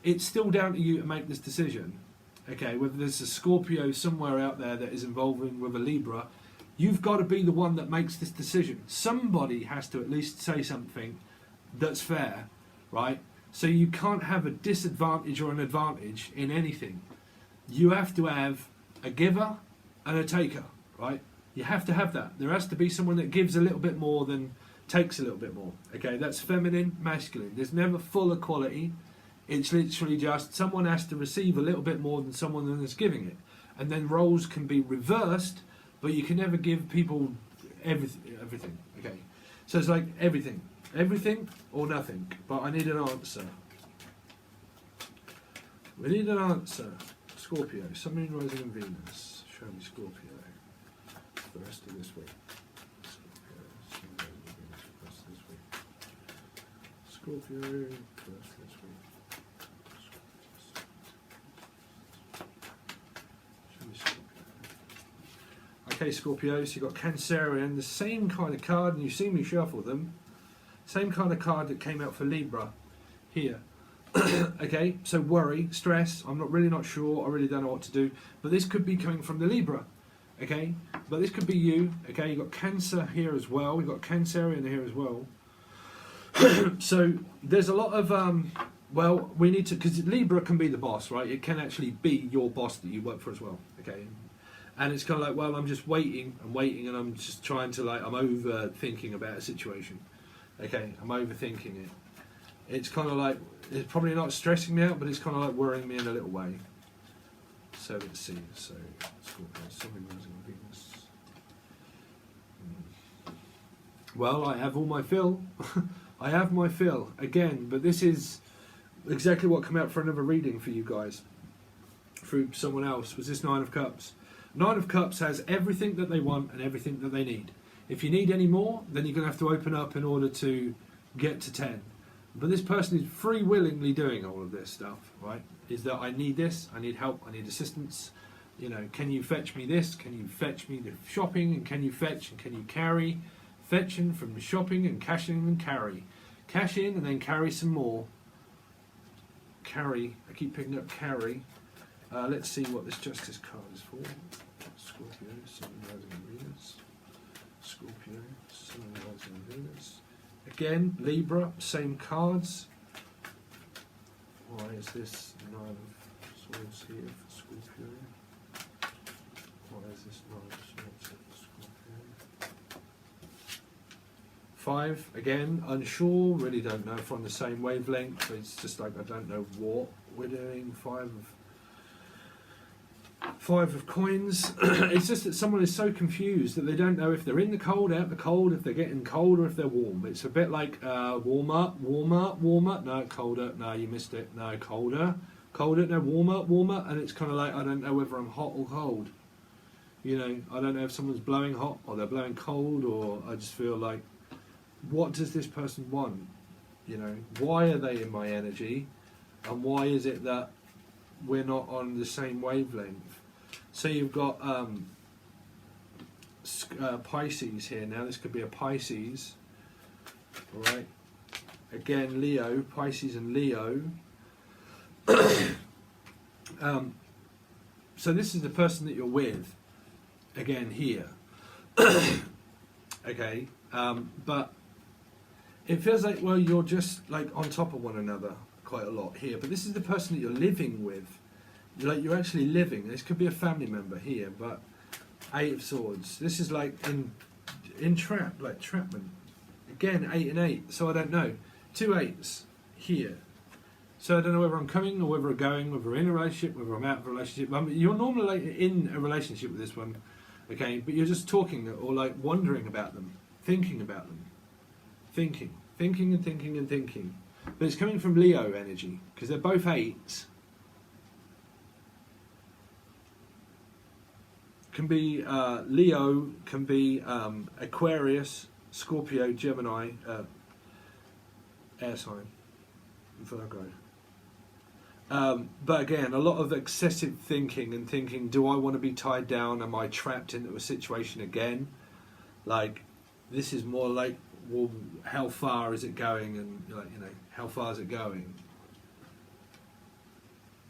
it's still down to you to make this decision. Okay, whether there's a Scorpio somewhere out there that is involving with a Libra, you've got to be the one that makes this decision. Somebody has to at least say something that's fair, right? So you can't have a disadvantage or an advantage in anything. You have to have a giver and a taker, right? You have to have that. There has to be someone that gives a little bit more than takes a little bit more. Okay, that's feminine, masculine. There's never full equality. It's literally just someone has to receive a little bit more than someone that's giving it. And then roles can be reversed, but you can never give people everything. Okay, so it's like everything or nothing. But I need an answer. We need an answer. Scorpio, Sun, Moon, Rising and Venus. Show me Scorpio for the rest of this week. Scorpio, Sun, Moon, Rising and Venus for the rest of this week. Scorpio for the rest of this week. Okay, Scorpio, so you've got Cancerian, the same kind of card, and you see me shuffle them. Same kind of card that came out for Libra here. Okay, so worry, stress, I'm really not sure, I really don't know what to do. But this could be coming from the Libra, okay? But this could be you, okay? You've got Cancer here as well, we've got Cancerian here as well. So there's a lot of, well, we need to, because Libra can be the boss, right? It can actually be your boss that you work for as well, okay? And it's kind of like, well, I'm just waiting, and I'm just trying to, like, I'm overthinking about a situation. Okay, I'm overthinking it. It's kind of like, it's probably not stressing me out, but it's kind of like worrying me in a little way. So let's see. So, Scorpio, Sun, Moon, Rising and Venus. Well, I have all my fill. I have my fill, again, but this is exactly what came out for another reading for you guys. Through someone else, was this Nine of Cups. Nine of Cups has everything that they want and everything that they need. If you need any more, then you're going to have to open up in order to get to 10. But this person is free willingly doing all of this stuff, right? Is that I need this, I need help, I need assistance. You know, can you fetch me this? Can you fetch me the shopping? And can you fetch and can you carry? Fetching from the shopping and cashing and carry. Cash in and then carry some more. Carry, I keep picking up carry. Let's see what this Justice card is for. Scorpio, Sun, Rising and Venus. Scorpio, Sun, Rising and Venus. Again, Libra, same cards. Why is this Nine of Swords here for Scorpio? Why is this Nine of Swords here for Scorpio? 5, again, unsure, really don't know if we're on the same wavelength. It's just like I don't know what we're doing. 5 of coins. It's just that someone is so confused that they don't know if they're in the cold, out the cold, if they're getting cold or if they're warm. It's a bit like warm up, no, colder, no, you missed it, no, colder, Colder, no, warmer, and it's kind of like, I don't know whether I'm hot or cold. You know, I don't know if someone's blowing hot or they're blowing cold, or I just feel like, what does this person want? You know, why are they in my energy? And why is it that we're not on the same wavelength? So you've got Pisces here now. This could be a Pisces. All right. Again, Leo, Pisces and Leo. So this is the person that you're with. Again, here. Okay. But it feels like, well, you're just like on top of one another quite a lot here. But this is the person that you're living with. Like, you're actually living. This could be a family member here, but Eight of Swords. This is like entrap, like entrapment. Again, 8 and 8. So I don't know. 2 8s here. So I don't know whether I'm coming or whether I'm going, whether I'm in a relationship, whether I'm out of a relationship. You're normally like in a relationship with this one, okay? But you're just talking or like wondering about them, thinking about them, thinking and thinking and thinking. But it's coming from Leo energy because they're both 8s. Can be Leo, can be Aquarius, Scorpio, Gemini, air sign, Virgo. But again, a lot of excessive thinking and thinking, do I want to be tied down? Am I trapped into a situation again? Like, this is more like, well, how far is it going? And, like, you know, how far is it going?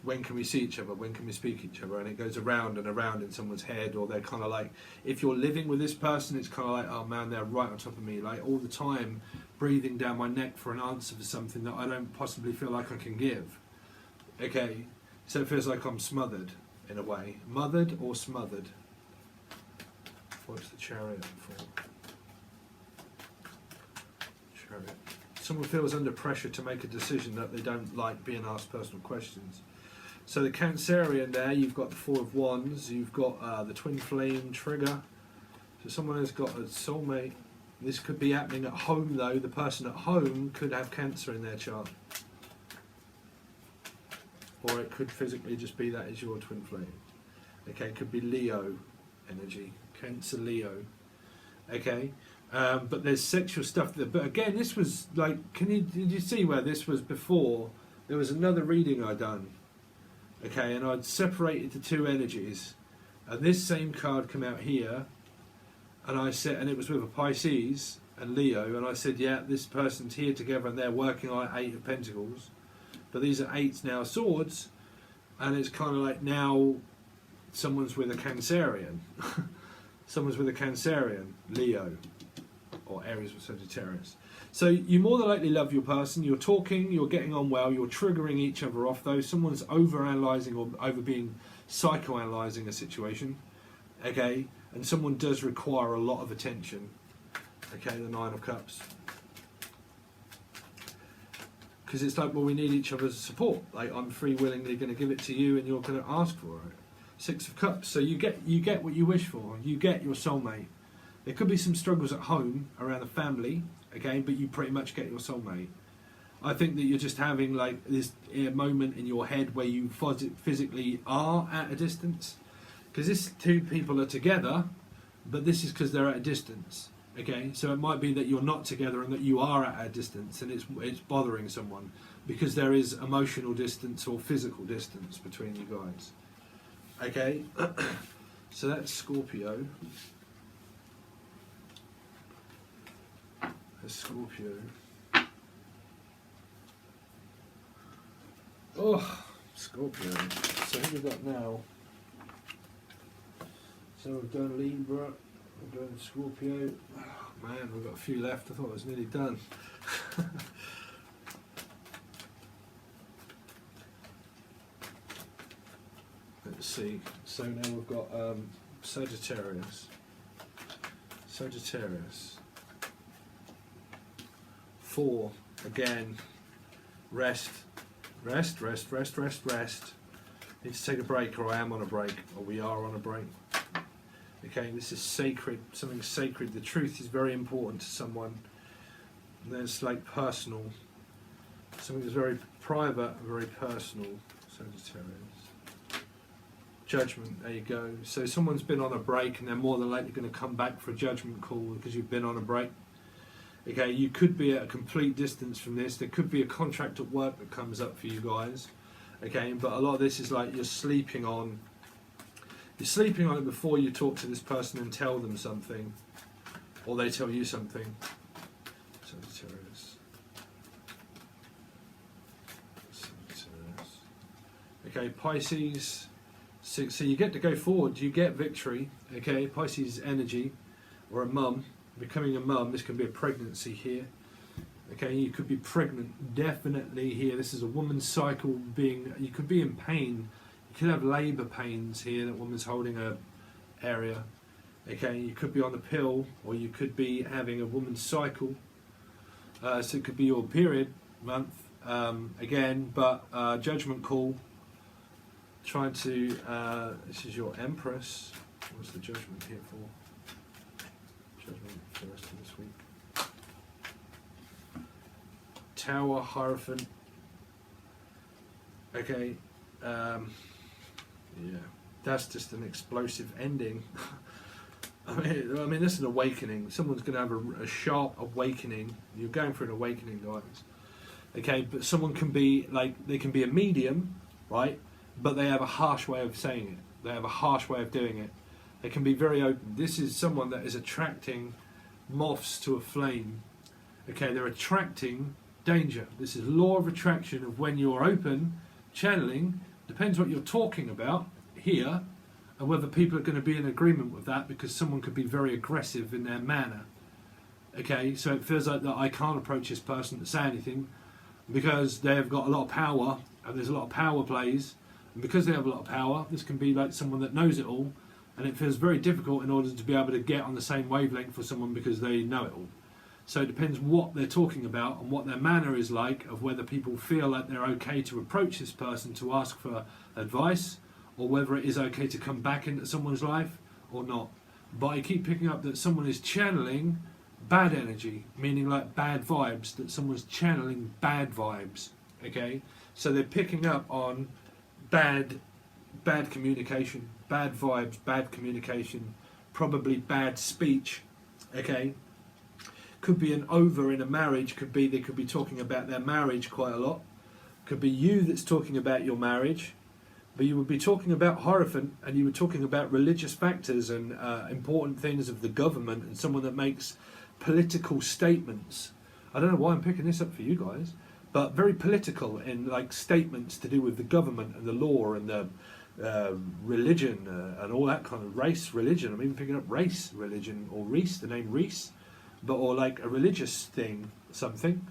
When can we see each other? When can we speak each other? And it goes around and around in someone's head, or they're kind of like, if you're living with this person, it's kind of like, oh man, they're right on top of me, like all the time, breathing down my neck for an answer for something that I don't possibly feel like I can give. Okay, so it feels like I'm smothered in a way. Mothered or smothered? What's the Chariot for? Chariot. Someone feels under pressure to make a decision that they don't like being asked personal questions. So the Cancerian there, you've got the Four of Wands, you've got the Twin Flame trigger. So someone has got a soulmate. This could be happening at home though. The person at home could have Cancer in their chart. Or it could physically just be that is your Twin Flame. Okay, it could be Leo energy. Cancer, Leo. Okay, but there's sexual stuff there. But again, this was like, did you see where this was before? There was another reading I'd done. Okay, and I'd separated the two energies, and this same card came out here, and I said, and it was with a Pisces and Leo, and I said, yeah, this person's here together, and they're working on 8 of Pentacles, but these are 8s now, Swords, and it's kind of like now someone's with a Cancerian, someone's with a Cancerian, Leo, or Aries or Sagittarius. So you more than likely love your person, you're talking, you're getting on well, you're triggering each other off though. Someone's over-analysing or over-being psycho-analysing a situation, okay? And someone does require a lot of attention, okay, the Nine of Cups. Because it's like, well, we need each other's support. Like, I'm free willingly going to give it to you and you're going to ask for it. Six of Cups, so you get what you wish for, you get your soulmate. There could be some struggles at home around the family, okay, but you pretty much get your soulmate. I think that you're just having like this moment in your head where you physically are at a distance. Because this two people are together, but this is because they're at a distance, okay? So it might be that you're not together and that you are at a distance and it's bothering someone because there is emotional distance or physical distance between you guys, okay? So that's Scorpio. Scorpio. Oh, Scorpio. So who we've got now? So we've done Libra, we've done Scorpio. Oh, man, we've got a few left. I thought it was nearly done. Let's see. So now we've got Sagittarius. Sagittarius. 4, again, rest. Need to take a break, or I am on a break, or we are on a break. Okay, this is sacred, something sacred. The truth is very important to someone. And then it's like personal. Something that's very private, very personal. Sagittarius. Judgment, there you go. So someone's been on a break and they're more than likely going to come back for a judgment call because you've been on a break. Okay, you could be at a complete distance from this. There could be a contract at work that comes up for you guys. Okay, but a lot of this is like you're sleeping on it before you talk to this person and tell them something, or they tell you something. Sagittarius. Okay, Pisces. So you get to go forward, you get victory. Okay, Pisces energy, or a mum, becoming a mum. This can be a pregnancy here. Okay, you could be pregnant, definitely here. This is a woman's cycle being, you could be in pain. You could have labour pains here, that woman's holding a area. Okay, you could be on a pill, or you could be having a woman's cycle. So it could be your period month, again, but judgment call. Trying to, this is your Empress. What's the judgment here for? Judgment for the rest of this week. Tower, Hierophant. Okay, yeah, that's just an explosive ending. I mean, this is an awakening. Someone's going to have a sharp awakening. You're going for an awakening, guys. Okay, but someone can be like, they can be a medium, right? But they have a harsh way of saying it. They have a harsh way of doing it. They can be very open. This is someone that is attracting moths to a flame. Okay, they're attracting danger. This is law of attraction of when you're open, channeling, depends what you're talking about here, and whether people are going to be in agreement with that, because someone could be very aggressive in their manner. Okay, so it feels like that I can't approach this person to say anything because they've got a lot of power, and there's a lot of power plays. And because they have a lot of power, this can be like someone that knows it all, and it feels very difficult in order to be able to get on the same wavelength for someone because they know it all. So it depends what they're talking about and what their manner is like, of whether people feel like they're okay to approach this person to ask for advice, or whether it is okay to come back into someone's life or not. But I keep picking up that someone is channeling bad energy, meaning like bad vibes, that someone's channeling bad vibes. Okay, so they're picking up on bad communication, bad vibes, bad communication, probably bad speech. Okay, could be an over in a marriage, could be they could be talking about their marriage quite a lot, could be you that's talking about your marriage, but you would be talking about Hierophant, and you were talking about religious factors and important things of the government, and someone that makes political statements. I don't know why I'm picking this up for you guys, but very political in like statements to do with the government and the law and the religion and all that kind of race, religion. I'm even picking up race, religion, or Reese, the name Reese, but or like a religious thing, something.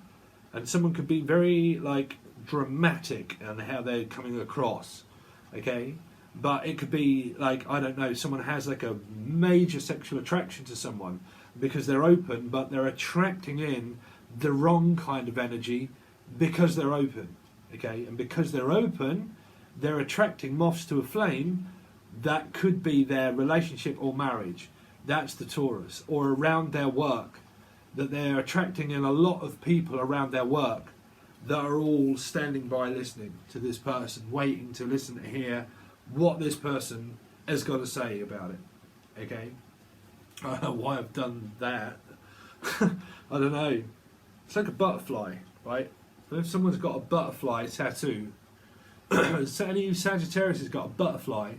And someone could be very like dramatic in how they're coming across, okay? But it could be like, I don't know, someone has like a major sexual attraction to someone because they're open, but they're attracting in the wrong kind of energy because they're open, okay? And because they're open, they're attracting moths to a flame that could be their relationship or marriage. That's the Taurus. Or around their work, that they're attracting in a lot of people around their work that are all standing by listening to this person, waiting to listen to hear what this person has got to say about it, okay? I don't know why I've done that. I don't know. It's like a butterfly, right? If someone's got a butterfly tattoo, so any Sagittarius has got a butterfly,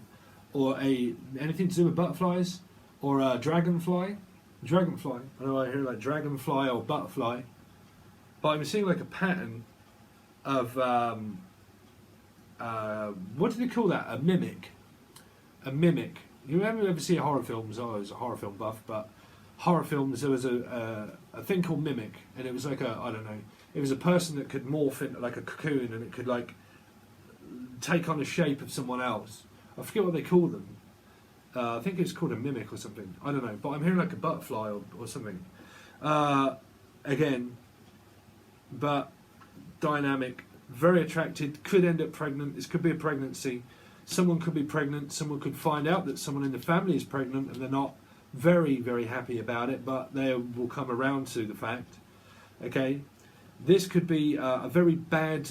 or anything to do with butterflies, or a dragonfly. Dragonfly. I know I hear like dragonfly or butterfly, but I'm seeing like a pattern of what do they call that? A mimic. A mimic. You ever see horror films? Oh, I was a horror film buff, but horror films, there was a thing called mimic, and it was like I don't know, it was a person that could morph into like a cocoon, and it could like take on the shape of someone else. I forget what they call them. I think it's called a mimic or something. I don't know, but I'm hearing like a butterfly or something. Again, but dynamic, very attracted, could end up pregnant. This could be a pregnancy. Someone could be pregnant. Someone could find out that someone in the family is pregnant, and they're not very, very happy about it, but they will come around to the fact. Okay, this could be a very bad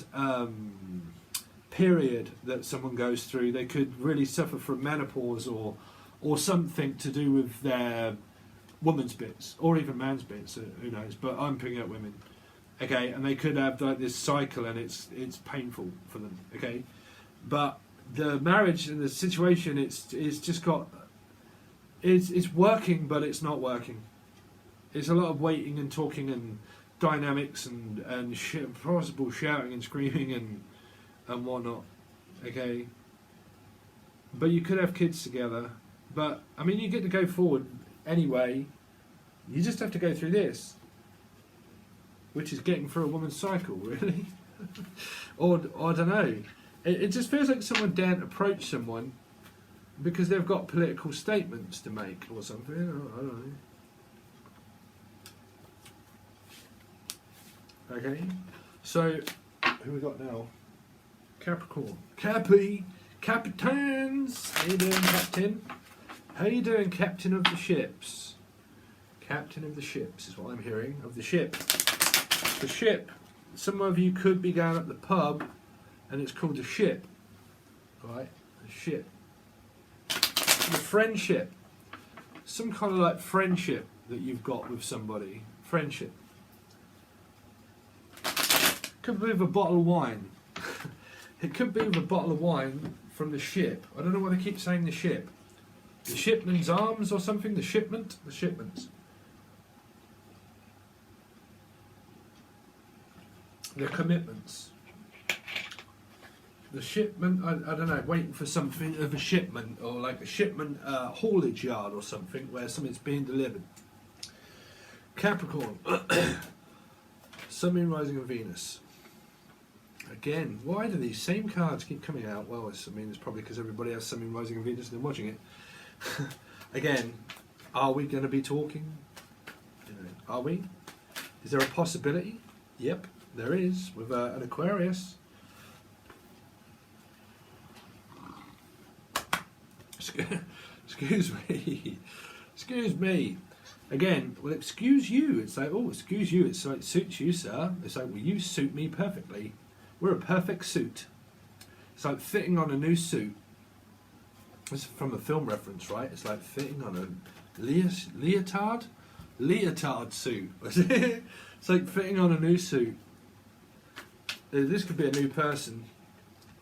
period that someone goes through. They could really suffer from menopause or something to do with their woman's bits, or even man's bits, who knows, but I'm picking up women. Okay, and they could have like this cycle and it's painful for them, okay? But the marriage and the situation, it's just got, it's working, but it's not working. It's a lot of waiting and talking and dynamics and possible shouting and screaming and whatnot, okay? But you could have kids together. But, I mean, you get to go forward anyway. You just have to go through this, which is getting through a woman's cycle, really. or I don't know. It just feels like someone daren't approach someone because they've got political statements to make or something. I don't know. Okay, so who we got now? Capricorn. Captains. How you doing, Captain? How you doing, Captain of the ships? Captain of the ships is what I'm hearing. Of the ship. The ship. Some of you could be going at the pub and it's called a ship. Right? A ship. The friendship. Some kind of like friendship that you've got with somebody. Friendship. Could be with a bottle of wine. It could be with a bottle of wine from the ship. I don't know why they keep saying the ship. The shipman's arms or something? The shipment? The shipments. The commitments. The shipment, I don't know, waiting for something of a shipment, or like a shipment haulage yard or something where something's being delivered. Capricorn. Sun, Moon, Rising and Venus. Again, why do these same cards keep coming out? Well, it's probably because everybody has Sun, Moon, Rising and Venus and they're watching it. Again, are we going to be talking? Are we? Is there a possibility? Yep, there is, with an Aquarius. Excuse me. Excuse me. Again, well, excuse you. It's like, oh, excuse you. It's like, suits you, sir. It's like, well, you suit me perfectly. We're a perfect suit. It's like fitting on a new suit. This is from a film reference, right? It's like fitting on a leotard suit. It's like fitting on a new suit. This could be a new person.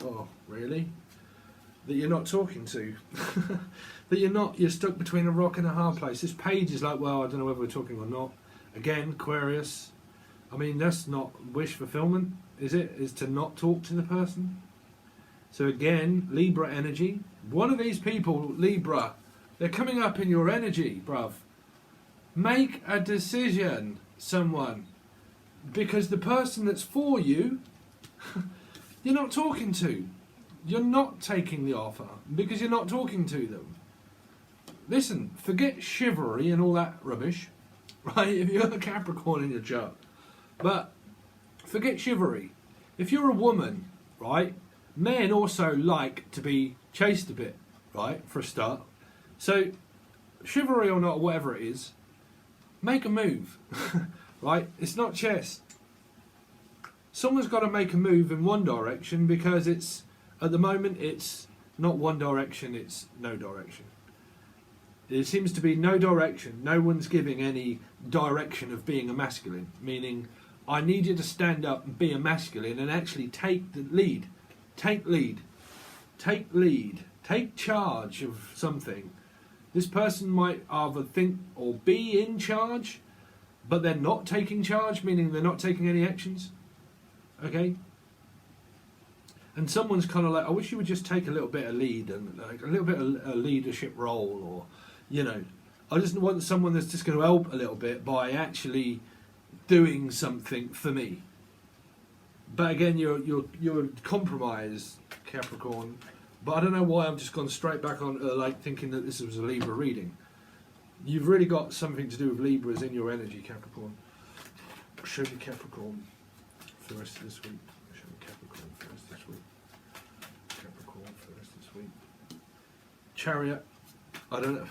Oh, really? That you're not talking to. That you're stuck between a rock and a hard place. This page is like, well, I don't know whether we're talking or not. Again, Aquarius. I mean, that's not wish fulfillment, is it? Is to not talk to the person. So again, Libra energy. One of these people, Libra, they're coming up in your energy, bruv. Make a decision, someone. Because the person that's for you, you're not talking to. You're not taking the offer because you're not talking to them. Listen, forget chivalry and all that rubbish, right? If you're a Capricorn in your chart. But forget chivalry. If you're a woman, right, men also like to be chased a bit, right, for a start. So, chivalry or not, whatever it is, make a move, right? It's not chess. Someone's got to make a move in one direction because it's, at the moment, it's not one direction, it's no direction. There seems to be no direction. No one's giving any direction of being a masculine, meaning I need you to stand up and be a masculine and actually take the lead. Take lead. Take lead. Take charge of something. This person might either think or be in charge, but they're not taking charge, meaning they're not taking any actions. Okay? And someone's kind of like, I wish you would just take a little bit of lead and like a little bit of a leadership role, or, you know, I just want someone that's just going to help a little bit by actually doing something for me. But again, you're compromised, Capricorn. But I don't know why I've just gone straight back on like thinking that this was a Libra reading. You've really got something to do with Libras in your energy, Capricorn. Show me Capricorn for the rest of this week. Show me Capricorn for the rest of this week. Capricorn for the rest of this week. Chariot. I don't know.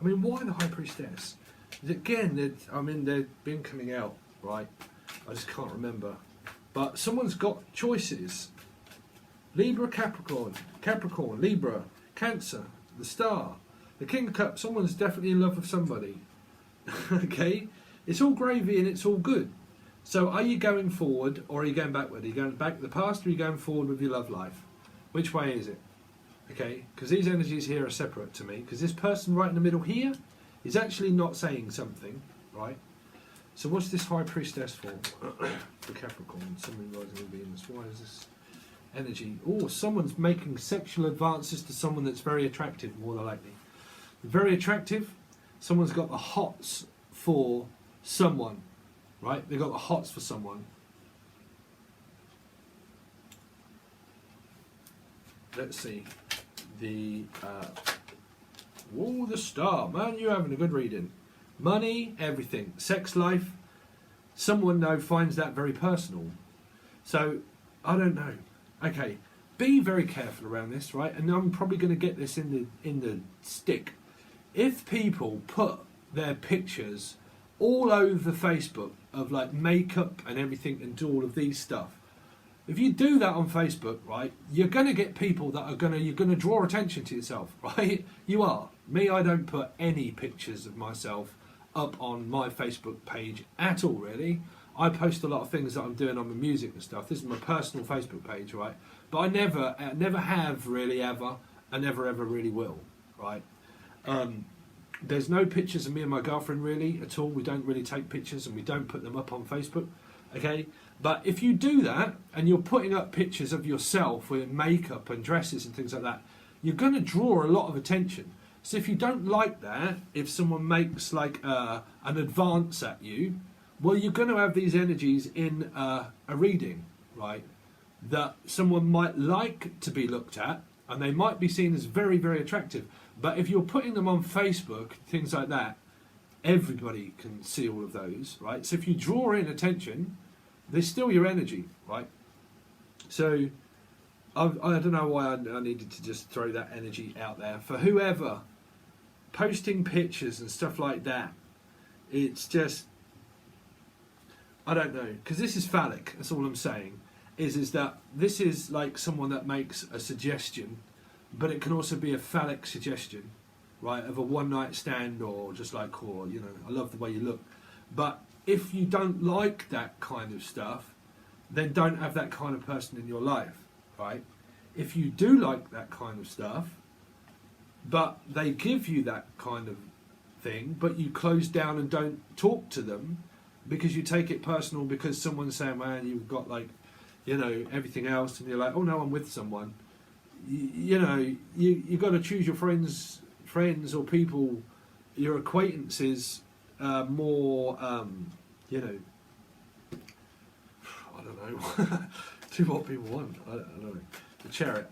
I mean, why the High Priestess? Again, they've been coming out, right? I just can't remember. But someone's got choices. Libra, Capricorn, Capricorn, Libra, Cancer, the Star, the King of Cups. Someone's definitely in love with somebody. Okay, it's all gravy and it's all good. So are you going forward or are you going backward? Are you going back to the past or are you going forward with your love life? Which way is it? Okay, because these energies here are separate to me, because this person right in the middle here is actually not saying something, right? So what's this High Priestess for? For Capricorn, something rising in Venus. Why is this energy? Oh, someone's making sexual advances to someone that's very attractive, more than likely. Very attractive, someone's got the hots for someone, right? They've got the hots for someone. Let's see. The Star. Man, you're having a good reading. Money, everything. Sex life. Someone, though, finds that very personal. So, I don't know. Okay, be very careful around this, right? And I'm probably going to get this in the stick. If people put their pictures all over Facebook of like makeup and everything and do all of these stuff, if you do that on Facebook, right, you're going to get people that are you're going to draw attention to yourself, right? You are. Me, I don't put any pictures of myself up on my Facebook page at all, really. I post a lot of things that I'm doing on my music and stuff. This is my personal Facebook page, right? But I never have really ever, and never ever really will, right? There's no pictures of me and my girlfriend really at all. We don't really take pictures and we don't put them up on Facebook, okay? But if you do that and you're putting up pictures of yourself with makeup and dresses and things like that, you're going to draw a lot of attention. So if you don't like that, if someone makes like an advance at you, well, you're going to have these energies in a reading, right? That someone might like to be looked at and they might be seen as very, very attractive. But if you're putting them on Facebook, things like that, everybody can see all of those, right? So if you draw in attention, there's still your energy, right? So I don't know why I needed to just throw that energy out there. For whoever posting pictures and stuff like that, it's just, I don't know, because this is phallic, that's all I'm saying, is that this is like someone that makes a suggestion, but it can also be a phallic suggestion, right, of a one-night stand or just like, or, you know, I love the way you look. But if you don't like that kind of stuff, then don't have that kind of person in your life, right? If you do like that kind of stuff, but they give you that kind of thing, but you close down and don't talk to them because you take it personal because someone's saying, man, you've got like, you know, everything else, and you're like, oh no, I'm with someone. You know, you've got to choose your friends or people, your acquaintances, more, you know, I don't know, do what people want. I don't know. The Chariot.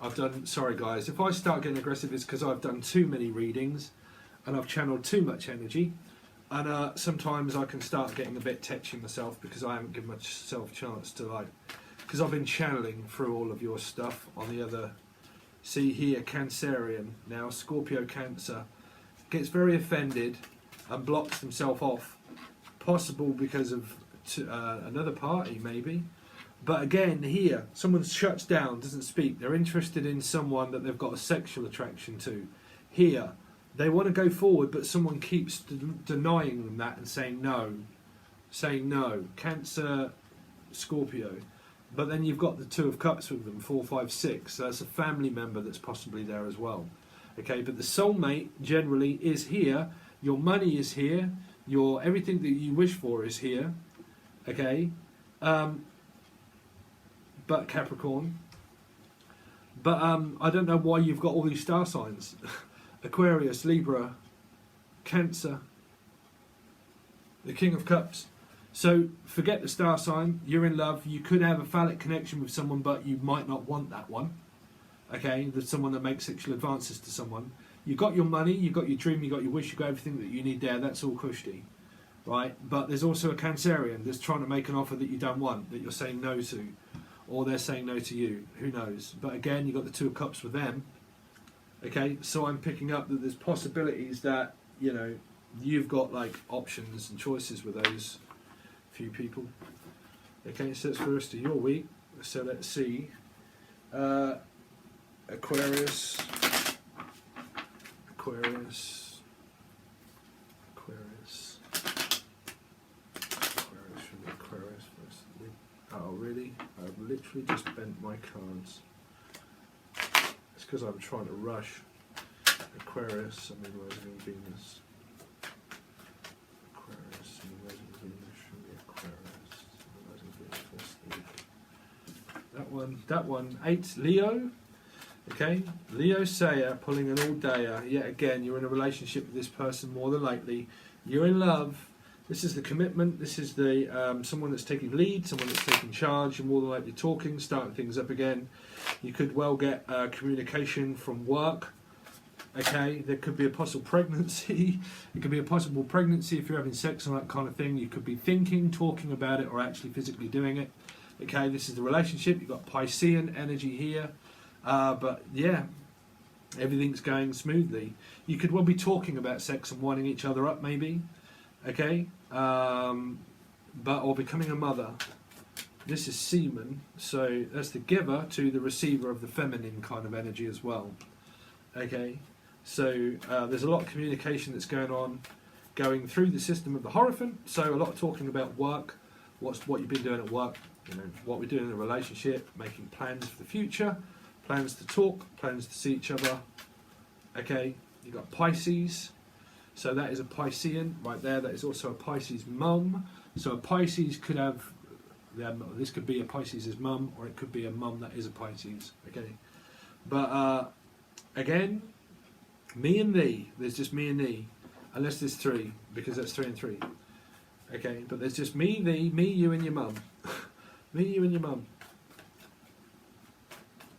I've done, sorry guys, if I start getting aggressive, it's because I've done too many readings and I've channeled too much energy. And sometimes I can start getting a bit tetchy myself because I haven't given myself a chance to, like, because I've been channeling through all of your stuff on the other. See here, Cancerian now, Scorpio Cancer, gets very offended and blocks himself off, possible because of another party maybe. But again, here, someone shuts down, doesn't speak. They're interested in someone that they've got a sexual attraction to. Here, they want to go forward, but someone keeps denying them that and saying no. Saying no. Cancer, Scorpio. But then you've got the Two of Cups with them, 4, 5, 6. So that's a family member that's possibly there as well. Okay, but the soulmate generally is here. Your money is here. Your everything that you wish for is here. Okay. But Capricorn. But I don't know why you've got all these star signs. Aquarius, Libra, Cancer, the King of Cups. So forget the star sign, you're in love, you could have a phallic connection with someone, but you might not want that one. Okay, there's someone that makes sexual advances to someone. You got your money, you got your dream, you got your wish, you got everything that you need there, that's all cushy. Right? But there's also a Cancerian that's trying to make an offer that you don't want, that you're saying no to. Or they're saying no to you, who knows. But again, you've got the Two of Cups with them. Okay, so I'm picking up that there's possibilities that, you know, you've got like options and choices with those few people. Okay, so that's for the rest of your week. So let's see Aquarius. Aquarius. Aquarius. Aquarius should be Aquarius first. Oh, really? I've literally just bent my cards. It's because I'm trying to rush. Aquarius, Sun, Moon, Rising, and Venus. Aquarius, Sun, Moon, Rising, and Venus should be Aquarius. Sun, Moon, Rising, Venus, first week. That one. 8, Leo. Okay, Leo Sayer pulling an all-dayer. Yet again, you're in a relationship with this person more than likely. You're in love. This is the commitment. This is the someone that's taking lead, someone that's taking charge. You're more than likely talking, starting things up again. You could well get communication from work. Okay, there could be a possible pregnancy. It could be a possible pregnancy if you're having sex and that kind of thing. You could be thinking, talking about it, or actually physically doing it. Okay, this is the relationship. You've got Piscean energy here. But yeah, everything's going smoothly. You could well be talking about sex and winding each other up, maybe. Okay, or becoming a mother. This is semen, so that's the giver to the receiver of the feminine kind of energy as well. Okay, so there's a lot of communication that's going on, going through the system of the Hierophant. So a lot of talking about work, what you've been doing at work, you know, what we're doing in a relationship, making plans for the future. Plans to talk, plans to see each other. Okay, you've got Pisces. So that is a Piscean right there. That is also a Pisces mum. So a Pisces could have, this could be a Pisces' mum, or it could be a mum that is a Pisces. Okay, but again, me and thee. There's just me and thee, unless there's 3, because that's 3 and 3. Okay, but there's just me, thee, me, you, and your mum. Me, you, and your mum.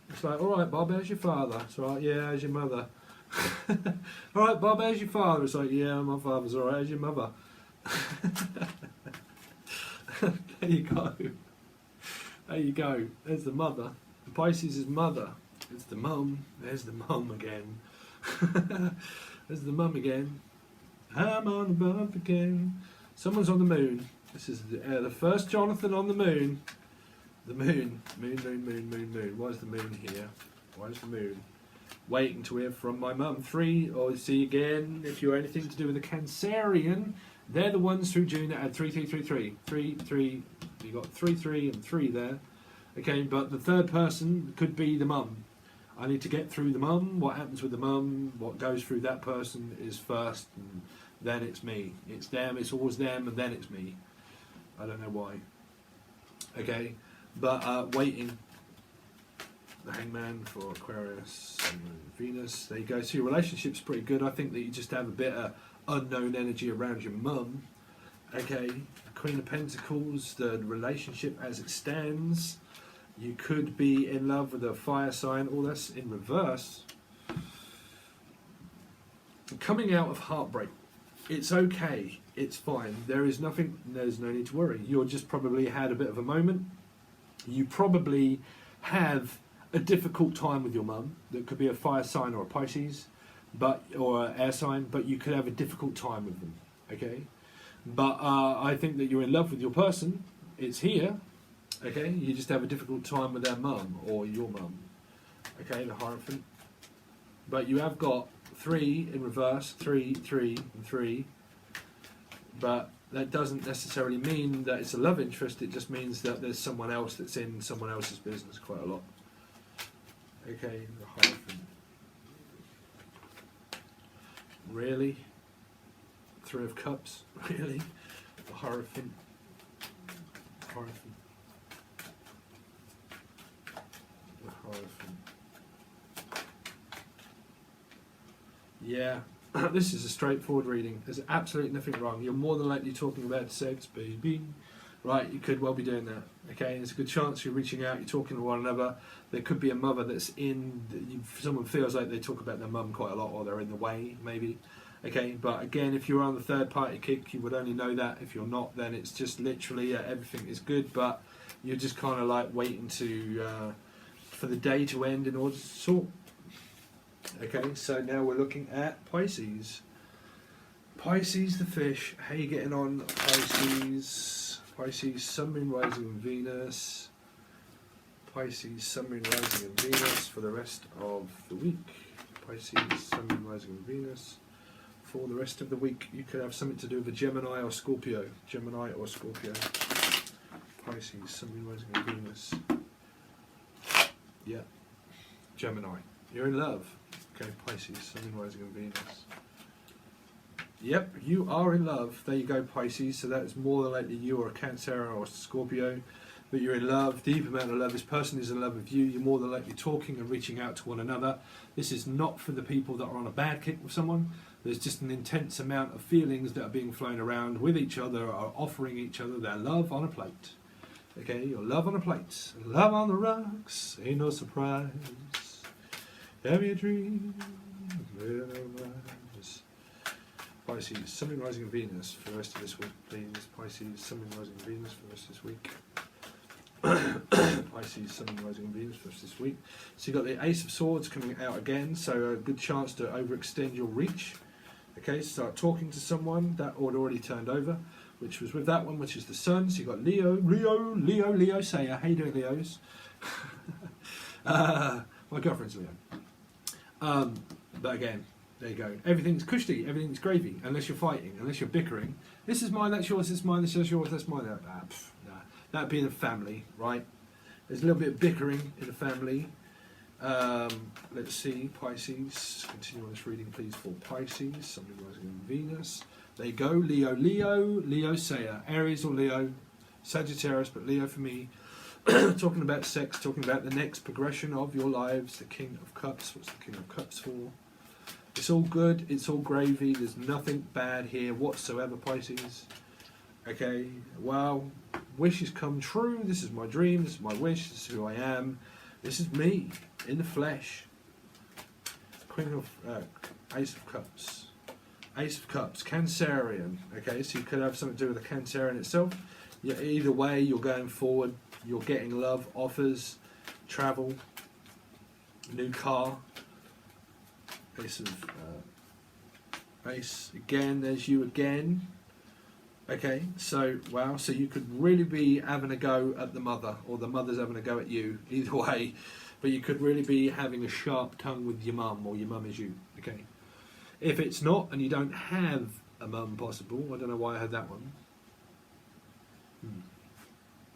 It's like, all right, Bob, how's your father? It's all right, yeah, how's your mother? All right, Bob, how's your father? It's like, yeah, my father's all right, how's your mother? There you go. There you go. There's the mother. The Pisces is mother. It's the mum. There's the mum again. There's the mum again. I'm on the bump again. Someone's on the moon. This is the first Jonathan on the moon. The moon. Moon, moon, moon, moon, moon. Why is the moon here? Why is the moon? Waiting to hear from my mum. 3, or see again, if you're anything to do with the Cancerian, they're the ones through June that had 3, 3, 3, 3. 3, 3. You got 3, 3, and 3 there. Okay, but the third person could be the mum. I need to get through the mum. What happens with the mum? What goes through that person is first, and then it's me. It's them. It's always them, and then it's me. I don't know why. Okay. But waiting, the Hangman for Aquarius and Venus. There you go. So your relationship's pretty good. I think that you just have a bit of unknown energy around your mum. Okay, Queen of Pentacles, the relationship as it stands. You could be in love with a fire sign. All that's in reverse. Coming out of heartbreak. It's okay. It's fine. There's no need to worry. You're just probably had a bit of a moment. You probably have a difficult time with your mum. That could be a fire sign or a Pisces, or an air sign, but you could have a difficult time with them. Okay, but I think that you're in love with your person. It's here. Okay, you just have a difficult time with their mum or your mum. Okay, the Hierophant. But you have got 3 in reverse, 3, 3, and 3. But that doesn't necessarily mean that it's a love interest. It just means that there's someone else that's in someone else's business quite a lot. Okay, the Hierophant. Really? 3 of Cups? Really? The Hierophant. Hierophant. The Hierophant. Yeah. This is a straightforward reading. There's absolutely nothing wrong. You're more than likely talking about sex, baby. Right, you could well be doing that. Okay, there's a good chance you're reaching out, you're talking to one another. There could be a mother that's someone feels like they talk about their mum quite a lot, or they're in the way, maybe. Okay, but again, if you're on the third party kick, you would only know that. If you're not, then it's just literally everything is good, but you're just kind of like waiting for the day to end in order to sort. Okay, so now we're looking at Pisces. Pisces the fish. How you getting on, Pisces? Pisces, Sun, Moon, Rising, and Venus. Pisces, Sun, Moon, Rising and Venus for the rest of the week. Pisces, Sun, Moon, Rising and Venus for the rest of the week. You could have something to do with a Gemini or Scorpio. Gemini or Scorpio. Pisces, Sun, Moon, Rising and Venus. Yeah. Gemini. You're in love. Okay, Pisces, Sun, Moon, Rising and Venus. Yep, you are in love. There you go, Pisces. So that is more than likely you or a Cancer or a Scorpio. But you're in love, deep amount of love. This person is in love with you. You're more than likely talking and reaching out to one another. This is not for the people that are on a bad kick with someone. There's just an intense amount of feelings that are being flown around with each other, are offering each other their love on a plate. Okay, your love on a plate. Love on the rocks, ain't no surprise. Have you a dream? Pisces, Sun, Moon, Rising and Venus for the rest of this week, please. Pisces, Sun, Moon, Rising and Venus for the rest of this week. Pisces, Sun, Moon, Rising and Venus for the rest of this week. So you've got the Ace of Swords coming out again, so a good chance to overextend your reach. Okay, start talking to someone. That already turned over, which was with that one, which is the Sun. So you've got Leo Sayer. How you doing, Leos? My girlfriend's Leo. But again, there you go. Everything's cushy, everything's gravy, unless you're fighting, unless you're bickering. This is mine, that's yours, this is mine, this is yours, that's mine. Nah. That'd be in a family, right? There's a little bit of bickering in a family. Let's see, Pisces. Continue on this reading, please, for Pisces. Somebody rising in Venus. There you go. Leo Sayer. Aries or Leo. Sagittarius, but Leo for me. Talking about sex, talking about the next progression of your lives. The King of Cups. What's the King of Cups for? It's all good, it's all gravy, there's nothing bad here whatsoever, Pisces. Okay, well, wishes come true, this is my dream, this is my wish, this is who I am, this is me, in the flesh. Queen of, Ace of Cups. Ace of Cups, Cancerian, okay, so you could have something to do with the Cancerian itself. Yeah, either way, you're going forward, you're getting love, offers, travel, new car. Ace of Ace again. There's you again. Okay, so wow, so you could really be having a go at the mother, or the mother's having a go at you. Either way, but you could really be having a sharp tongue with your mum, or your mum is you. Okay, if it's not, and you don't have a mum possible, I don't know why I had that one.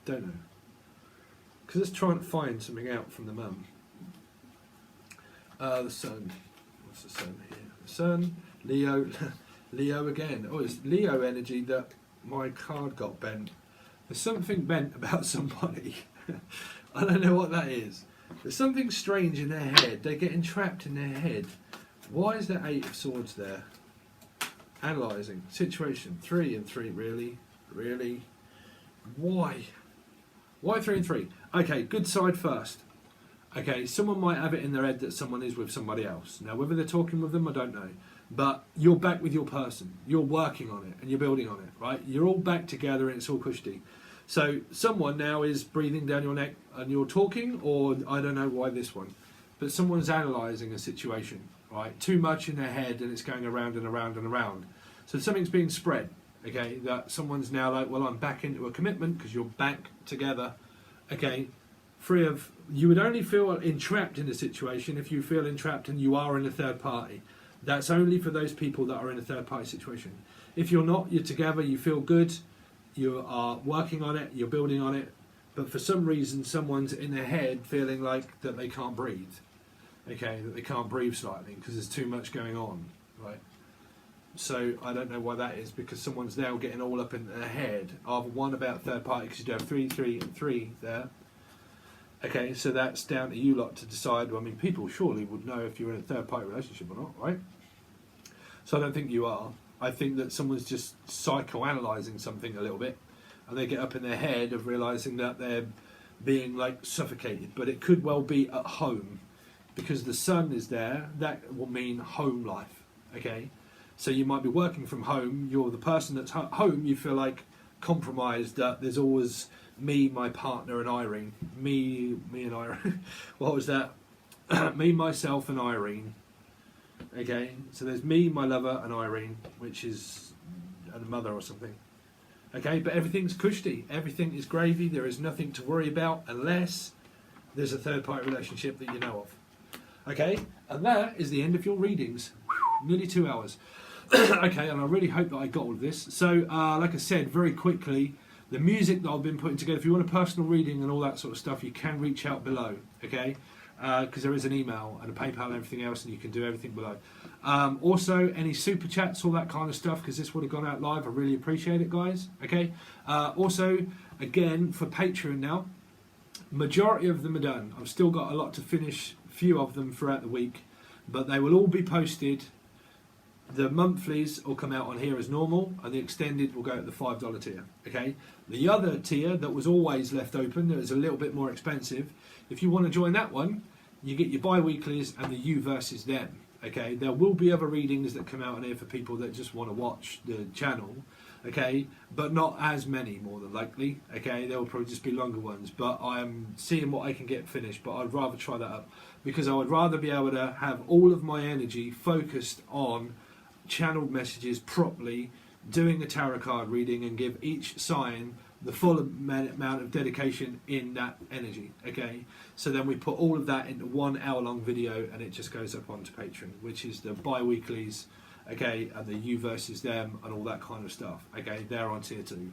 Don't know, because let's try and find something out from the mum. The Sun. What's the Sun here? The Sun, Leo again. Oh, it's Leo energy that my card got bent. There's something bent about somebody. I don't know what that is. There's something strange in their head. They're getting trapped in their head. Why is there 8 of Swords there? Analysing. Situation. 3 and 3, really? Really? Why? Why 3 and 3? Okay, good side first. Okay, someone might have it in their head that someone is with somebody else. Now, whether they're talking with them, I don't know. But you're back with your person. You're working on it and you're building on it, right? You're all back together and it's all cushy. So someone now is breathing down your neck and you're talking, or I don't know why this one, but someone's analysing a situation, right? Too much in their head and it's going around and around and around. So something's being spread, okay? That someone's now like, well, I'm back into a commitment because you're back together, okay? Free of, you would only feel entrapped in a situation if you feel entrapped and you are in a third party. That's only for those people that are in a third party situation. If you're not, you're together, you feel good, you are working on it, you're building on it, but for some reason someone's in their head feeling like that they can't breathe, okay, that they can't breathe slightly because there's too much going on, right? So I don't know why that is, because someone's now getting all up in their head. Either one about third party, because you do have 3, 3 and 3 there. Okay, so that's down to you lot to decide. I mean, people surely would know if you're in a third-party relationship or not, right? So I don't think you are. I think that someone's just psychoanalyzing something a little bit, and they get up in their head of realising that they're being, like, suffocated. But it could well be at home, because the Sun is there. That will mean home life, okay? So you might be working from home. You're the person that's home. You feel like compromised, that there's always me, my partner, and Irene. Me and Irene. What was that? Me, myself, and Irene. Okay, so there's me, my lover, and Irene, which is a mother or something. Okay, but everything's cushy. Everything is gravy. There is nothing to worry about unless there's a third party relationship that you know of. Okay, and that is the end of your readings. Nearly 2 hours. Okay, and I really hope that I got all of this. So, like I said, very quickly, the music that I've been putting together, if you want a personal reading and all that sort of stuff, you can reach out below, okay? Because there is an email and a PayPal and everything else, and you can do everything below. Also, any super chats, all that kind of stuff, because this would have gone out live. I really appreciate it, guys, okay? Also, again, for Patreon now, majority of them are done. I've still got a lot to finish, few of them throughout the week, but they will all be posted. The monthlies will come out on here as normal, and the extended will go at the $5 tier. Okay. The other tier that was always left open, that was a little bit more expensive. If you want to join that one, you get your bi-weeklies and the you versus them. Okay. There will be other readings that come out on here for people that just want to watch the channel. Okay, but not as many, more than likely. Okay, there will probably just be longer ones, but I'm seeing what I can get finished. But I'd rather try that up because I would rather be able to have all of my energy focused on channeled messages properly, doing a tarot card reading, and give each sign the full amount of dedication in that energy. Okay, so then we put all of that into 1 hour-long video, and it just goes up onto Patreon, which is the bi-weeklies. Okay, and the you versus them and all that kind of stuff. Okay, they're on tier 2.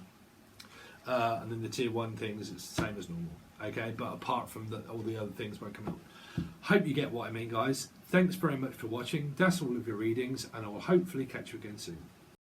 And then the tier 1 things, it's the same as normal. Okay, but apart from that, all the other things won't come out. Hope you get what I mean, guys. Thanks very much for watching. That's all of your readings, and I will hopefully catch you again soon.